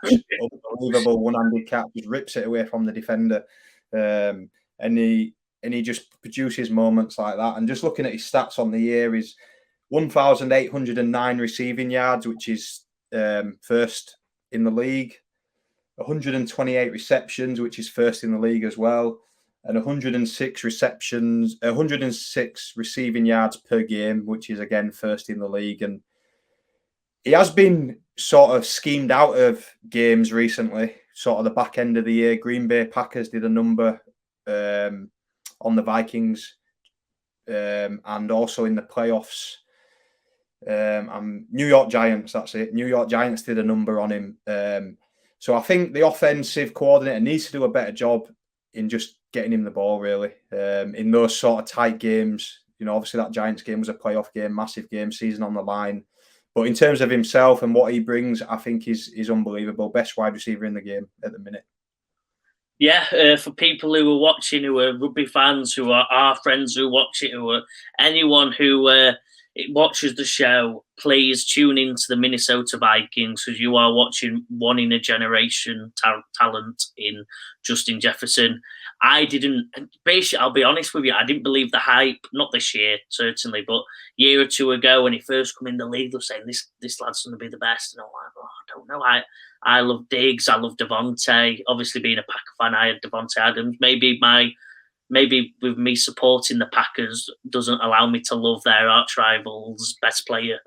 unbelievable one-handed catch, just rips it away from the defender, and he just produces moments like that. And just looking at his stats on the year, is 1,809 receiving yards, which is first in the league, 128 receptions, which is first in the league as well, and 106 receiving yards per game, which is again first in the league. And he has been sort of schemed out of games recently, sort of the back end of the year. Green Bay Packers did a number on the Vikings, and also in the playoffs. New York Giants, that's it. New York Giants did a number on him. So I think the offensive coordinator needs to do a better job in just getting him the ball, really, in those sort of tight games. Obviously that Giants game was a playoff game, massive game, season on the line. But in terms of himself and what he brings, I think he's unbelievable. Best wide receiver in the game at the minute. Yeah, for people who are watching, who are rugby fans, who are our friends who watch it, who are anyone who watches the show, please tune into the Minnesota Vikings, because you are watching one in a generation talent in Justin Jefferson. I'll be honest with you, I didn't believe the hype, not this year, certainly, but a year or two ago when he first come in the league, they were saying this lad's going to be the best. And I'm like, I don't know. I love Diggs, I love Devontae. Obviously, being a Packer fan, I had Devontae Adams. Maybe with me supporting the Packers doesn't allow me to love their arch rivals' best player.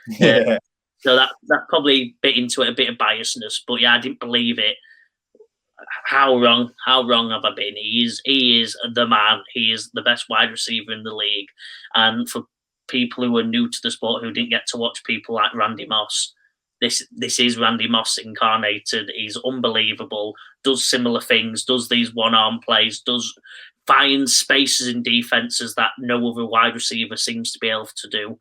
Yeah. So that probably bit into it, a bit of biasness. But yeah, I didn't believe it. How wrong have I been? He is the man. He is the best wide receiver in the league. And for people who are new to the sport, who didn't get to watch people like Randy Moss, this is Randy Moss incarnated. He's unbelievable. Does similar things. Does these one-arm plays. Does find spaces in defenses that no other wide receiver seems to be able to do.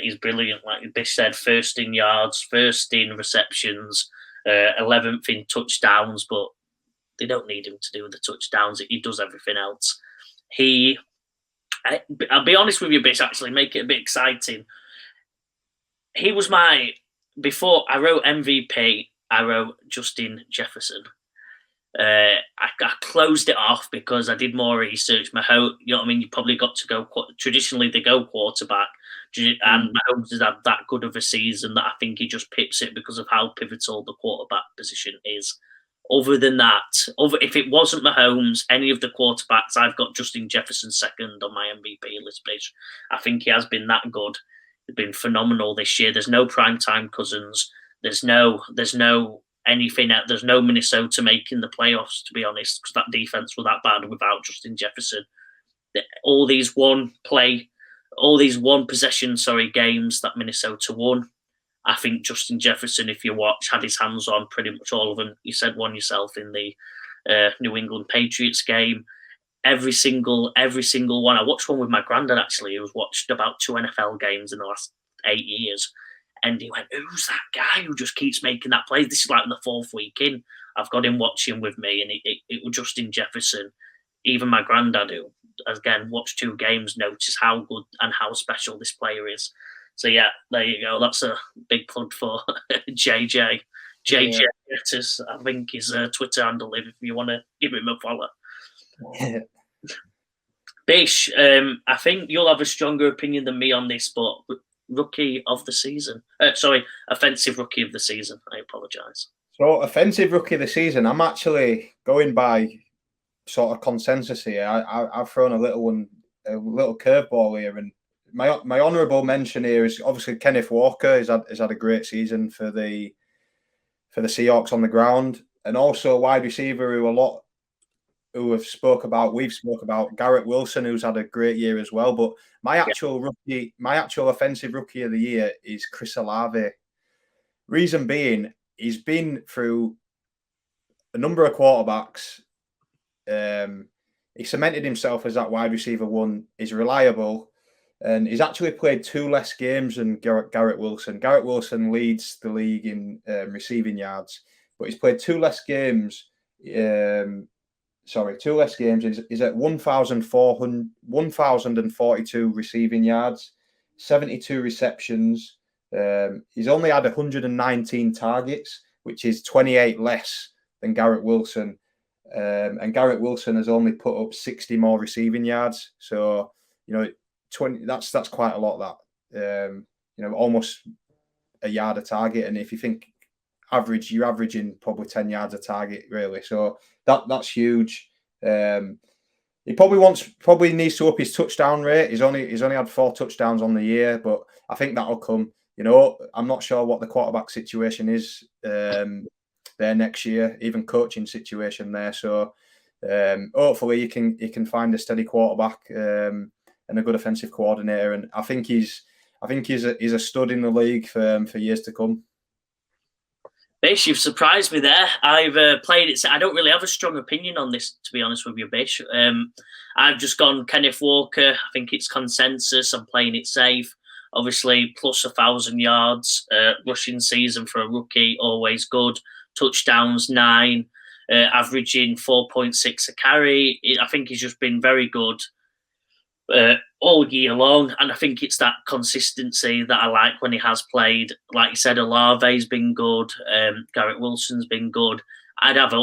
He's brilliant. Like Bish said, first in yards, first in receptions, 11th in touchdowns. But They don't need him to do the touchdowns. He does everything else. I'll be honest with you, Bish, actually, make it a bit exciting. He was before I wrote MVP, I wrote Justin Jefferson. I closed it off because I did more research. You know what I mean? You probably got to go, traditionally they go quarterback, and Mahomes has had that good of a season that I think he just pips it because of how pivotal the quarterback position is. Other than that, if it wasn't Mahomes, any of the quarterbacks, I've got Justin Jefferson second on my MVP list, Bish. I think he has been that good. He's been phenomenal this year. There's no primetime Cousins. There's no anything. There's no Minnesota making the playoffs, to be honest, because that defense was that bad without Justin Jefferson. All these one possession, games that Minnesota won. I think Justin Jefferson, if you watch, had his hands on pretty much all of them. You said one yourself in the New England Patriots game. Every single one. I watched one with my granddad, actually, who's watched about 2 NFL games in the last 8 years. And he went, who's that guy who just keeps making that play? This is like the 4th week in. I've got him watching with me, and it was Justin Jefferson. Even my granddad, who, again, watched 2 games, noticed how good and how special this player is. So, yeah, there you go. That's a big plug for JJ. JJ Getters, I think, his Twitter handle, if you want to give him a follow. Bish, I think you'll have a stronger opinion than me on this, but rookie of the season. Offensive rookie of the season. I apologise. So, offensive rookie of the season, I'm actually going by sort of consensus here. I've thrown a little curveball here, and my honourable mention here is obviously Kenneth Walker. Has had a great season for the Seahawks on the ground, and also a wide receiver we've spoke about Garrett Wilson, who's had a great year as well. But my actual offensive rookie of the year is Chris Olave. Reason being, he's been through a number of quarterbacks. He cemented himself as that wide receiver one. He's reliable, and he's actually played 2 less games than Garrett Wilson. Garrett Wilson leads the league in receiving yards, but he's played 2 less games. 2 less games. He's at 1,042 receiving yards, 72 receptions. He's only had 119 targets, which is 28 less than Garrett Wilson. And Garrett Wilson has only put up 60 more receiving yards. So, 20. That's quite a lot. That almost a yard a target. And if you think you're averaging probably 10 yards a target, really. So that's huge. He probably needs to up his touchdown rate. He's only had 4 touchdowns on the year, but I think that'll come. I'm not sure what the quarterback situation is there next year, even coaching situation there. So hopefully you can find a steady quarterback and a good offensive coordinator. And I think he's a stud in the league for years to come. Bish, you've surprised me there. I've played it. I don't really have a strong opinion on this, to be honest with you, Bish. I've just gone Kenneth Walker. I think it's consensus. I'm playing it safe. Obviously, plus 1,000 yards. Rushing season for a rookie, always good. Touchdowns, 9. Averaging 4.6 a carry. I think he's just been very good all year long, and I think it's that consistency that I like when he has played. Like you said, Olave's been good. Garrett Wilson's been good. I'd have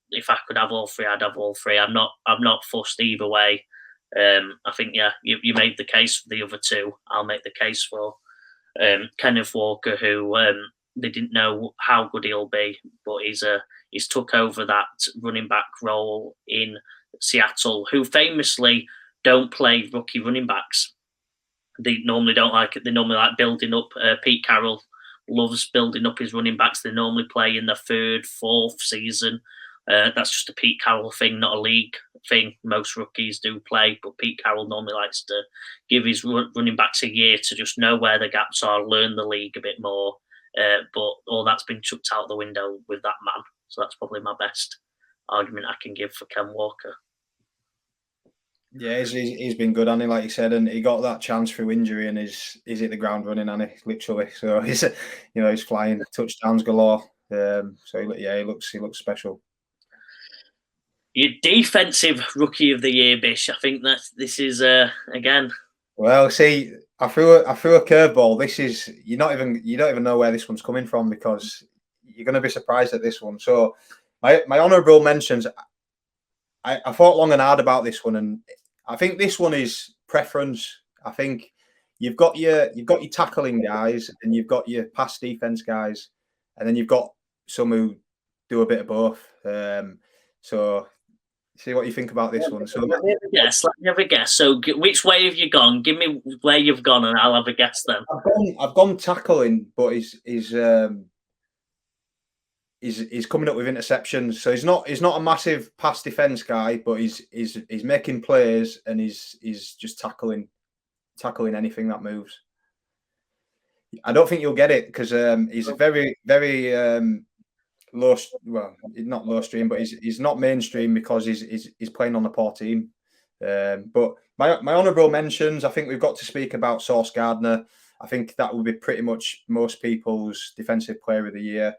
if I could have all 3, I'd have all 3. I'm not fussed either way. I think you made the case for the other 2. I'll make the case for Kenneth Walker, who they didn't know how good he'll be, but he's took over that running back role in Seattle, who famously don't play rookie running backs. They normally don't like it. They normally like building up. Pete Carroll loves building up his running backs. They normally play in their 3rd, 4th season. That's just a Pete Carroll thing, not a league thing. Most rookies do play, but Pete Carroll normally likes to give his running backs a year to just know where the gaps are, learn the league a bit more. But all that's been chucked out the window with that man. So that's probably my best argument I can give for Ken Walker. Yeah, he's been good, Annie, like you said, and he got that chance through injury, and he's hit the ground running, Annie, literally. So he's flying touchdowns galore. So he looks special. Your defensive rookie of the year, Bish. I think that this is again. Well, see, I threw a curveball. This is you don't even know where this one's coming from because you're going to be surprised at this one. So, my honourable mentions. I thought long and hard about this one, and I think this one is preference. I think you've got your tackling guys, and you've got your pass defense guys, and then you've got some who do a bit of both. So, see what you think about this one. So, let me have a guess. So, which way have you gone? Give me where you've gone, and I'll have a guess then. I've gone tackling, but he's coming up with interceptions. So he's not a massive pass defense guy, but he's making plays and he's just tackling anything that moves. I don't think you'll get it because he's very low. Well, not low stream, but he's not mainstream because he's playing on a poor team. But my honourable mentions, I think we've got to speak about Sauce Gardner. I think that would be pretty much most people's defensive player of the year.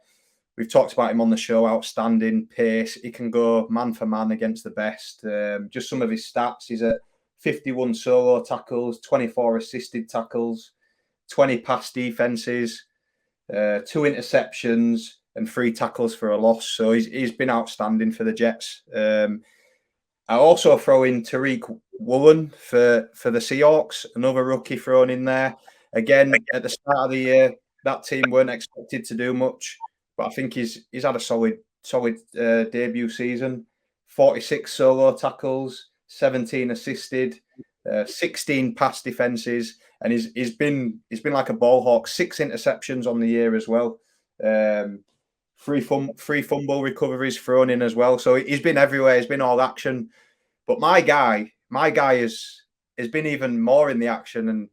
We've talked about him on the show, outstanding pace. He can go man for man against the best. Just some of his stats. He's at 51 solo tackles, 24 assisted tackles, 20 pass defenses, 2 interceptions, and 3 tackles for a loss. So he's been outstanding for the Jets. I also throw in Tariq Woolen for the Seahawks, another rookie thrown in there. Again, at the start of the year, that team weren't expected to do much. But I think he's had a solid debut season. 46 solo tackles, 17 assisted, 16 pass defenses, and he's been like a ball hawk. 6 interceptions on the year as well. 3 fumble recoveries thrown in as well. So he's been everywhere. He's been all action. But my guy has been even more in the action. And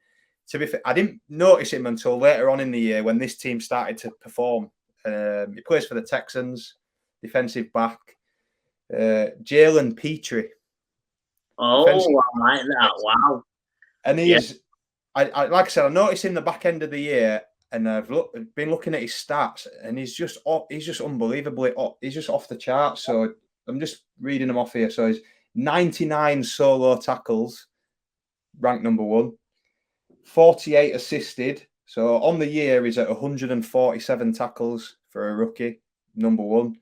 to be fair, I didn't notice him until later on in the year when this team started to perform. He plays for the Texans, defensive back. Jalen Petrie. Oh, I like that! Wow. And he's, I like I said, I noticed in the back end of the year, and I've been looking at his stats, and he's just unbelievably, he's just off the charts. So I'm just reading them off here. So he's 99 solo tackles, ranked number 1, 48 assisted. So on the year, he's at 147 tackles for a rookie, number 1.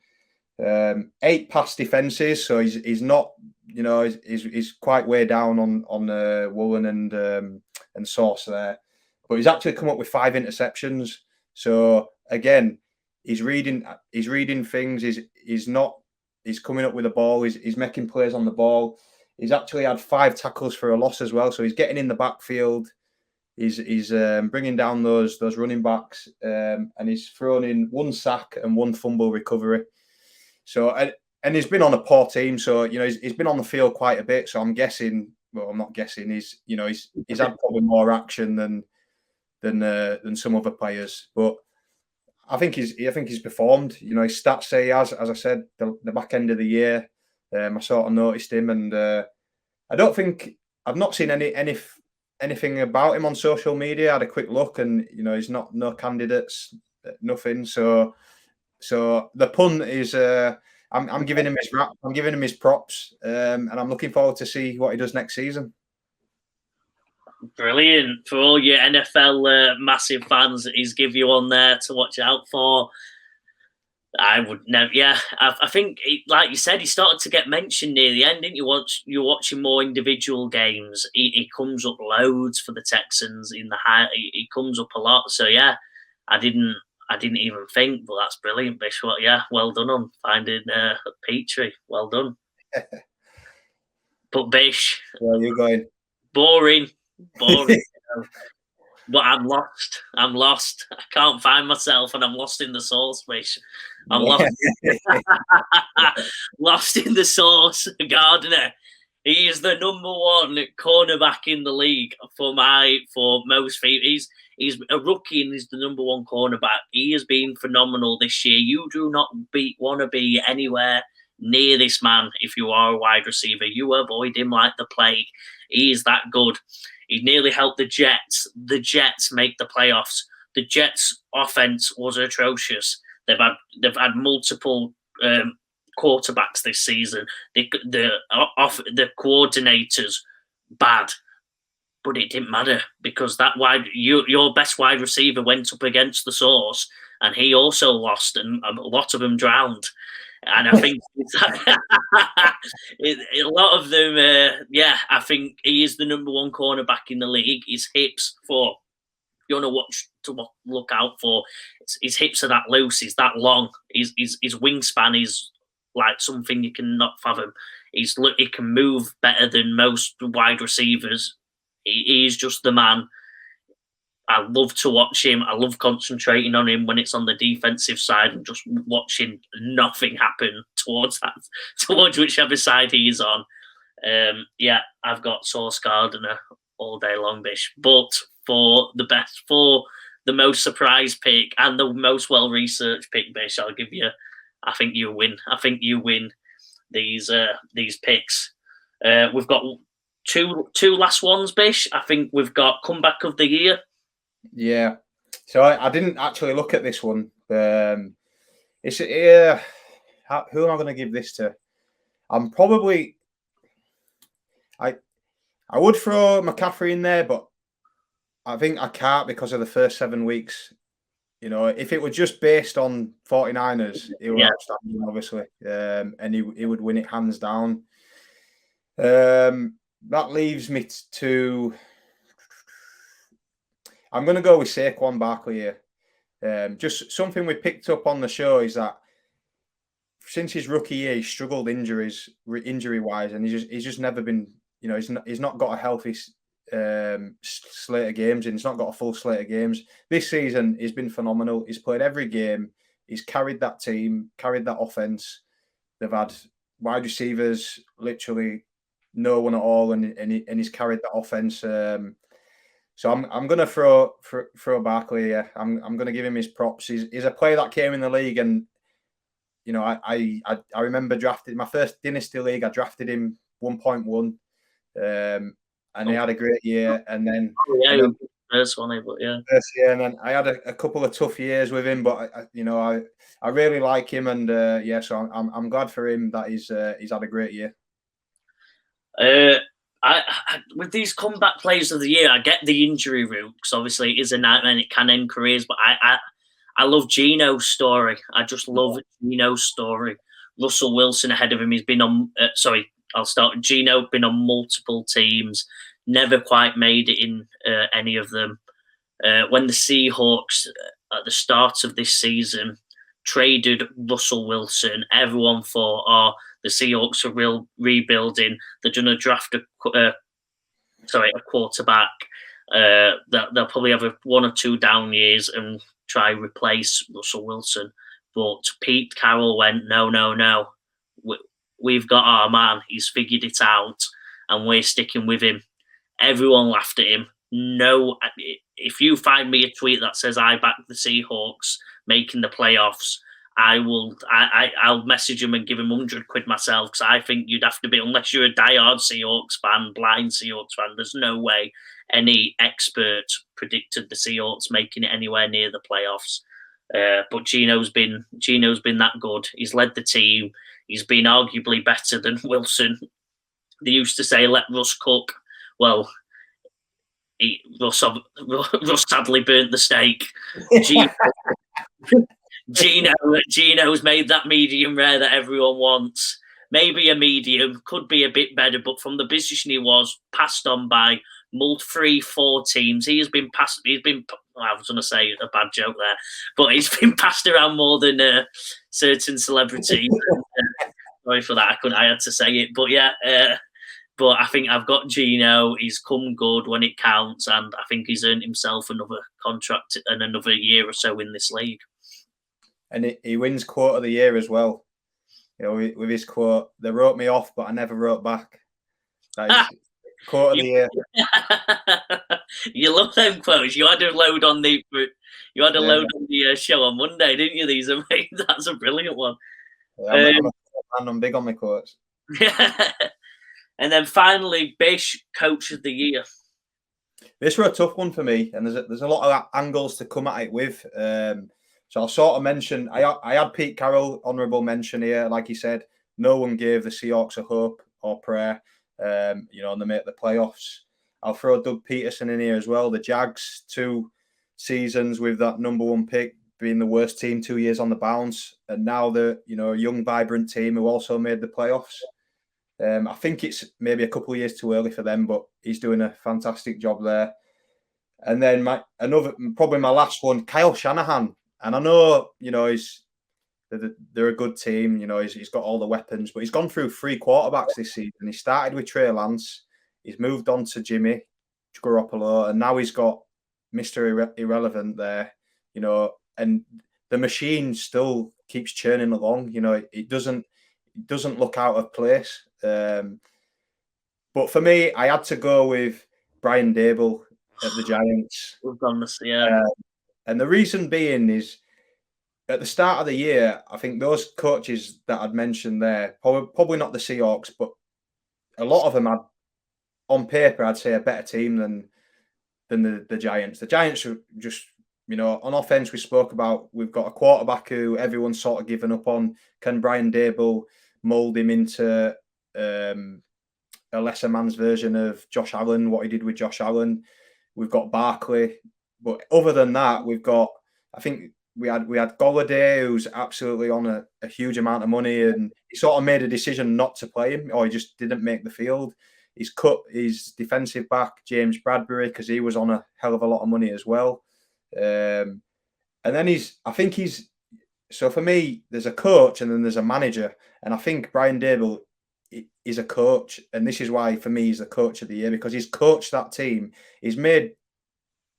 8 pass defenses, so he's not, he's quite way down on Woolen and Sauce there, but he's actually come up with 5 interceptions. So again, he's reading things. He's coming up with the ball. He's making plays on the ball. He's actually had 5 tackles for a loss as well. So he's getting in the backfield. He's bringing down those running backs, and he's thrown in 1 sack and 1 fumble recovery. So and he's been on a poor team, so he's been on the field quite a bit. So I'm guessing. Well, I'm not guessing. He's had probably more action than some other players. But I think he's performed. His stats say he has. As I said, the back end of the year, I sort of noticed him, and I don't think I've not seen anything about him on social media. I had a quick look, and he's no candidates, nothing. So the punt is. I'm giving him his rap. I'm giving him his props, and I'm looking forward to see what he does next season. Brilliant for all your NFL massive fans that he's give you on there to watch out for. I would know. Yeah, I think, like you said, he started to get mentioned near the end, didn't you? You're watching more individual games. He comes up loads for the Texans in the high. He comes up a lot. So yeah, I didn't even think, but that's brilliant, Bish. Well done on finding Petrie. Well done. But Bish, where are you going? Boring. But I'm lost. I can't find myself, and I'm lost in the sauce, Bish. I'm lost in the sauce. Gardner. He is the number 1 cornerback in the league for most people. He's a rookie and he's the number 1 cornerback. He has been phenomenal this year. You do not want to be anywhere near this man if you are a wide receiver. You avoid him like the plague. He is that good. He nearly helped the Jets. The Jets make the playoffs. The Jets' offense was atrocious. They've had multiple quarterbacks this season. The coordinators bad, but it didn't matter because your best wide receiver went up against the Source, and he also lost, and a lot of them drowned. And I think a lot of them, I think he is the number one cornerback in the league. His hips, for you want to look out for, his hips are that loose, he's that long, his wingspan is like something you cannot fathom. He can move better than most wide receivers. He's just the man. I love to watch him. I love concentrating on him when it's on the defensive side and just watching nothing happen towards whichever side he is on. I've got Sauce Gardner all day long, Bish. But for the most surprise pick and the most well-researched pick, Bish, I think you win. I think you win these picks. We've got two last ones, Bish. I think we've got comeback of the year. Yeah, so I didn't actually look at this one. Who am I going to give this to? I would throw McCaffrey in there, but I think I can't because of the first 7 weeks. You know, if it were just based on 49ers, he would outstanding, obviously, and he would win it hands down. That leaves me to. I'm going to go with Saquon Barkley here. Just something we picked up on the show is that since his rookie year, he struggled injury-wise, and he's just never been. You know, he's not got a healthy slate of games, and he's not got a full slate of games. This season, he's been phenomenal. He's played every game. He's carried that team, carried that offense. They've had wide receivers, literally no one at all, and he's carried that offense. So I'm going to throw Barkley. Yeah, I'm going to give him his props. He's a player that came in the league, and you know I remember drafting my first dynasty league. I drafted him 1.1, and he had a great year. And then first one, but first year, and then I had a couple of tough years with him. But I really like him, and so I'm glad for him that he's had a great year. With these comeback players of the year, I get the injury route because obviously it is a nightmare and it can end careers. But I love Gino's story. I just love Gino's story. Russell Wilson ahead of him. He's been on. I'll start. Gino been on multiple teams, never quite made it in any of them. When the Seahawks at the start of this season traded Russell Wilson, everyone thought, the Seahawks are rebuilding. They're going to draft a quarterback. They'll probably have 1 or 2 down years and try replace Russell Wilson. But Pete Carroll went, no. We've got our man. He's figured it out, and we're sticking with him. Everyone laughed at him. No, if you find me a tweet that says I back the Seahawks making the playoffs, I'll message him and give him 100 quid myself, because I think you'd have to be, unless you're a diehard Seahawks fan, blind Seahawks fan, there's no way any expert predicted the Seahawks making it anywhere near the playoffs. But Gino's been that good. He's led the team. He's been arguably better than Wilson. They used to say, let Russ cook. Well, Russ sadly burnt the steak. Gino's made that medium rare that everyone wants. Maybe a medium, could be a bit better, but from the position he was, passed on by 3-4 teams. I was going to say a bad joke there, but he's been passed around more than certain celebrities. Sorry for that, I had to say it, but but I think I've got Gino. He's come good when it counts, and I think he's earned himself another contract and another year or so in this league. And he wins quote of the year as well. You know, with his quote, they wrote me off, but I never wrote back. That is quote of the year. You love them quotes. You had a load on the show on Monday, didn't you? These are that's a brilliant one. Yeah, I'm big on my quotes. And then finally, Bish, coach of the year. This was a tough one for me, and there's a lot of angles to come at it with. So I'll sort of mention, I had Pete Carroll, honourable mention here. Like he said, no one gave the Seahawks a hope or prayer, and they make the playoffs. I'll throw Doug Peterson in here as well. The Jags, 2 seasons with that number 1 pick, being the worst team 2 years on the bounce. And now a young, vibrant team who also made the playoffs. I think it's maybe a couple of years too early for them, but he's doing a fantastic job there. And then probably my last one, Kyle Shanahan. And I know, they're a good team. He's got all the weapons, but he's gone through 3 quarterbacks this season. He started with Trey Lance. He's moved on to Jimmy Garoppolo, and now he's got Mr. Irrelevant there, and the machine still keeps churning along. It doesn't look out of place. But for me, I had to go with Brian Daboll at the Giants. We've gone this, yeah. And the reason being is, at the start of the year, I think those coaches that I'd mentioned there, probably not the Seahawks, but a lot of them had, on paper, I'd say, a better team than the Giants. The Giants are just, on offense, we spoke about, we've got a quarterback who everyone's sort of given up on. Can Brian Daboll mold him into a lesser man's version of Josh Allen, what he did with Josh Allen? We've got Barkley. But other than that, I think we had Golladay, who's absolutely on a huge amount of money, and he sort of made a decision not to play him, or he just didn't make the field. He's cut his defensive back, James Bradbury, because he was on a hell of a lot of money as well. And then so for me, there's a coach and then there's a manager. And I think Brian Daboll is a coach. And this is why, for me, he's the coach of the year, because he's coached that team. He's made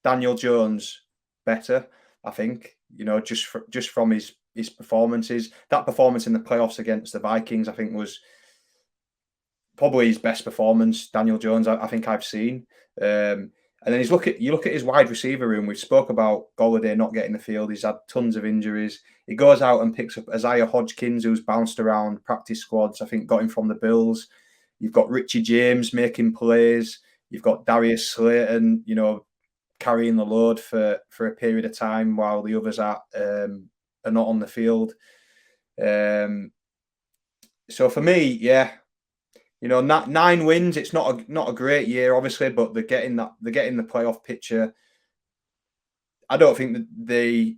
Daniel Jones better, I think, just from his performances. That performance in the playoffs against the Vikings, I think, was probably his best performance, Daniel Jones, I think I've seen. And then you look at his wide receiver room. We spoke about Golladay not getting the field. He's had tons of injuries. He goes out and picks up Isaiah Hodgkins, who's bounced around practice squads. I think got him from the Bills. You've got Richie James making plays. You've got Darius Slayton, carrying the load for a period of time while the others are not on the field. So for me, yeah, 9 wins. It's not a great year, obviously, but they're getting the playoff picture. I don't think that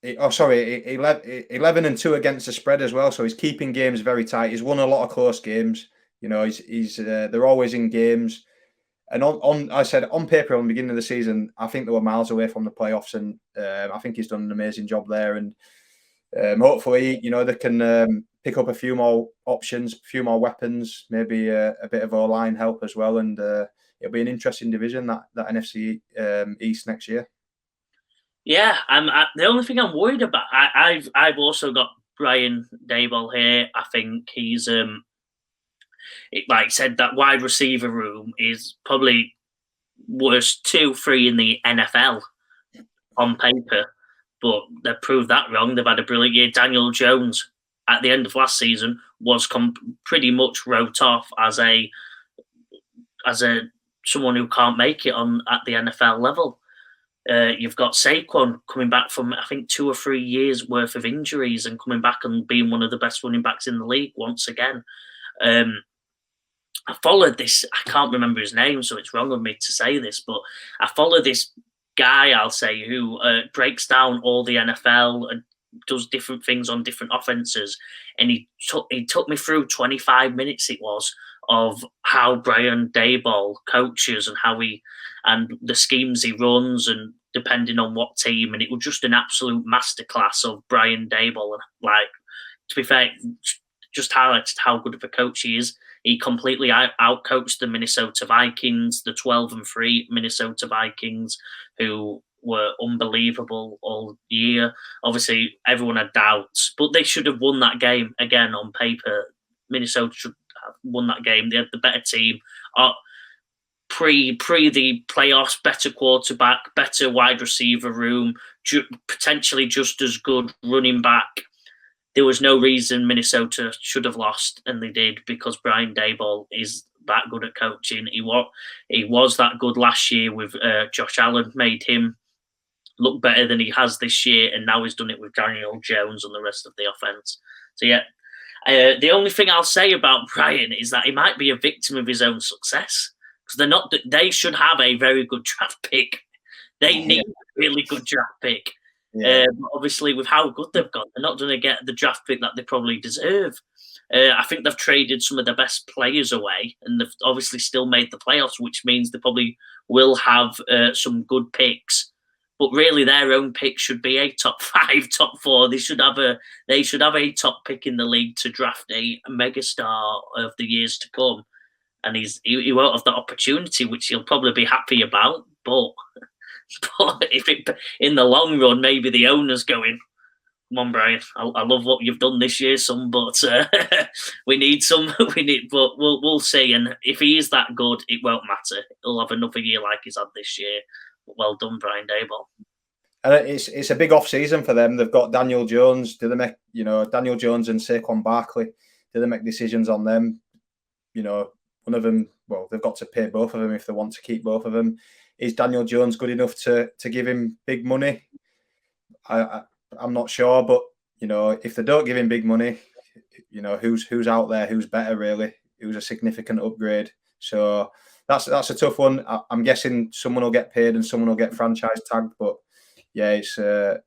11-2 against the spread as well. So he's keeping games very tight. He's won a lot of close games. They're always in games. And I said on paper on the beginning of the season, I think they were miles away from the playoffs, and I think he's done an amazing job there. And hopefully, they can pick up a few more options, a few more weapons, maybe a bit of O-line help as well. And it'll be an interesting division, that NFC East next year. Yeah, the only thing I'm worried about, I've also got Brian Daboll here. I think he's like I said, that wide receiver room is probably worst 2-3 in the NFL on paper, but they've proved that wrong. They've had a brilliant year. Daniel Jones at the end of last season was pretty much wrote off as a someone who can't make it at the NFL level. You've got Saquon coming back from, I think, 2 or 3 years worth of injuries and coming back and being one of the best running backs in the league once again. I followed this, I can't remember his name, so it's wrong of me to say this, but I follow this guy, I'll say, who breaks down all the NFL and does different things on different offenses. And he took me through 25 minutes, it was, of how Brian Daboll coaches and the schemes he runs, and depending on what team. And it was just an absolute masterclass of Brian Daboll. And to be fair, just highlighted how good of a coach he is. He completely outcoached the Minnesota Vikings, the 12-3 Minnesota Vikings, who were unbelievable all year. Obviously, everyone had doubts, but they should have won that game. Again, on paper, Minnesota should have won that game. They had the better team. Pre the playoffs, better quarterback, better wide receiver room, potentially just as good running back. There was no reason Minnesota should have lost, and they did, because Brian Daboll is that good at coaching. He was that good last year with Josh Allen, made him look better than he has this year, and now he's done it with Daniel Jones and the rest of the offense. So yeah, the only thing I'll say about Brian is that he might be a victim of his own success, because they're not. They should have a very good draft pick. They need a really good draft pick. Yeah. Obviously, with how good they've got, they're not going to get the draft pick that they probably deserve. I think they've traded some of their best players away, and they've obviously still made the playoffs, which means they probably will have some good picks. But really, their own pick should be a top 5, top 4. They should have a top pick in the league to draft a megastar of the years to come. And he won't have that opportunity, which he'll probably be happy about. But if in the long run, maybe the owner's going, come on, Brian, I love what you've done this year, son, but we need some. But we'll see. And if he is that good, it won't matter. He'll have another year like he's had this year. Well done, Brian Daboll. And it's a big off season for them. They've got Daniel Jones. Do they make Daniel Jones and Saquon Barkley? Do they make decisions on them? One of them. Well, they've got to pay both of them if they want to keep both of them. Is Daniel Jones good enough to give him big money? I'm not sure, but if they don't give him big money, who's out there, who's better really, who's a significant upgrade. So that's a tough one. I'm guessing someone will get paid and someone will get franchise tagged, but yeah, it'll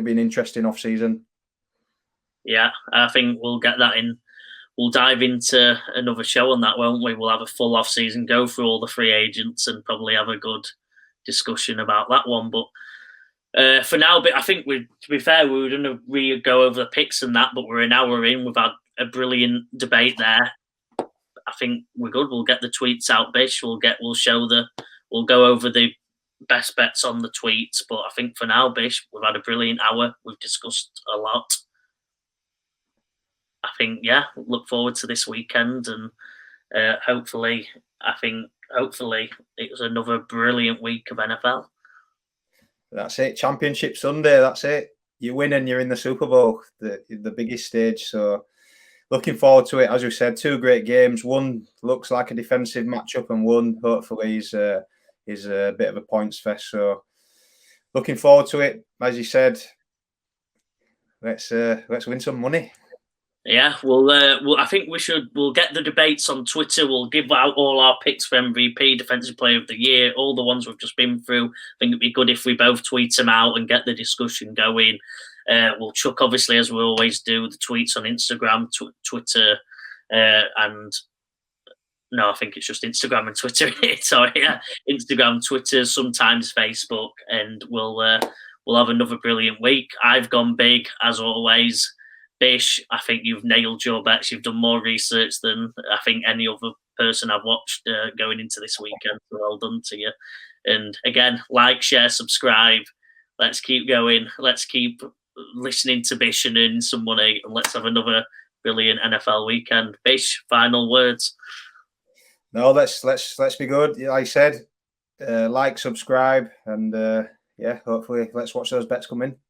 be an interesting off season. Yeah, I think we'll get that in. We'll dive into another show on that, won't we? We'll have a full off season, go through all the free agents, and probably have a good discussion about that one. But for now, I think to be fair, we were going to go over the picks and that, but we're an hour in. We've had a brilliant debate there. I think we're good. We'll get the tweets out, Bish. We'll go over the best bets on the tweets. But I think for now, Bish, we've had a brilliant hour. We've discussed a lot. I think, yeah, look forward to this weekend, and hopefully it was another brilliant week of NFL. That's it. Championship Sunday. That's it. You win and you're in the Super Bowl, the biggest stage. So looking forward to it. As we said, 2 great games. One looks like a defensive matchup, and one hopefully is a bit of a points fest. So looking forward to it. As you said, let's win some money. Yeah, I think we'll get the debates on Twitter. We'll give out all our picks for MVP, Defensive Player of the Year, all the ones we've just been through. I think it'd be good if we both tweet them out and get the discussion going. We'll chuck, obviously, as we always do, the tweets on Instagram, Twitter, and no, I think it's just Instagram and Twitter. Sorry, yeah, Instagram, Twitter, sometimes Facebook, and we'll have another brilliant week. I've gone big, as always. Bish, I think you've nailed your bets. You've done more research than I think any other person I've watched going into this weekend. So well done to you. And again, like, share, subscribe. Let's keep going. Let's keep listening to Bish and earning some money. And let's have another brilliant NFL weekend. Bish, final words. No, let's be good. Like I said, like, subscribe, and hopefully let's watch those bets come in.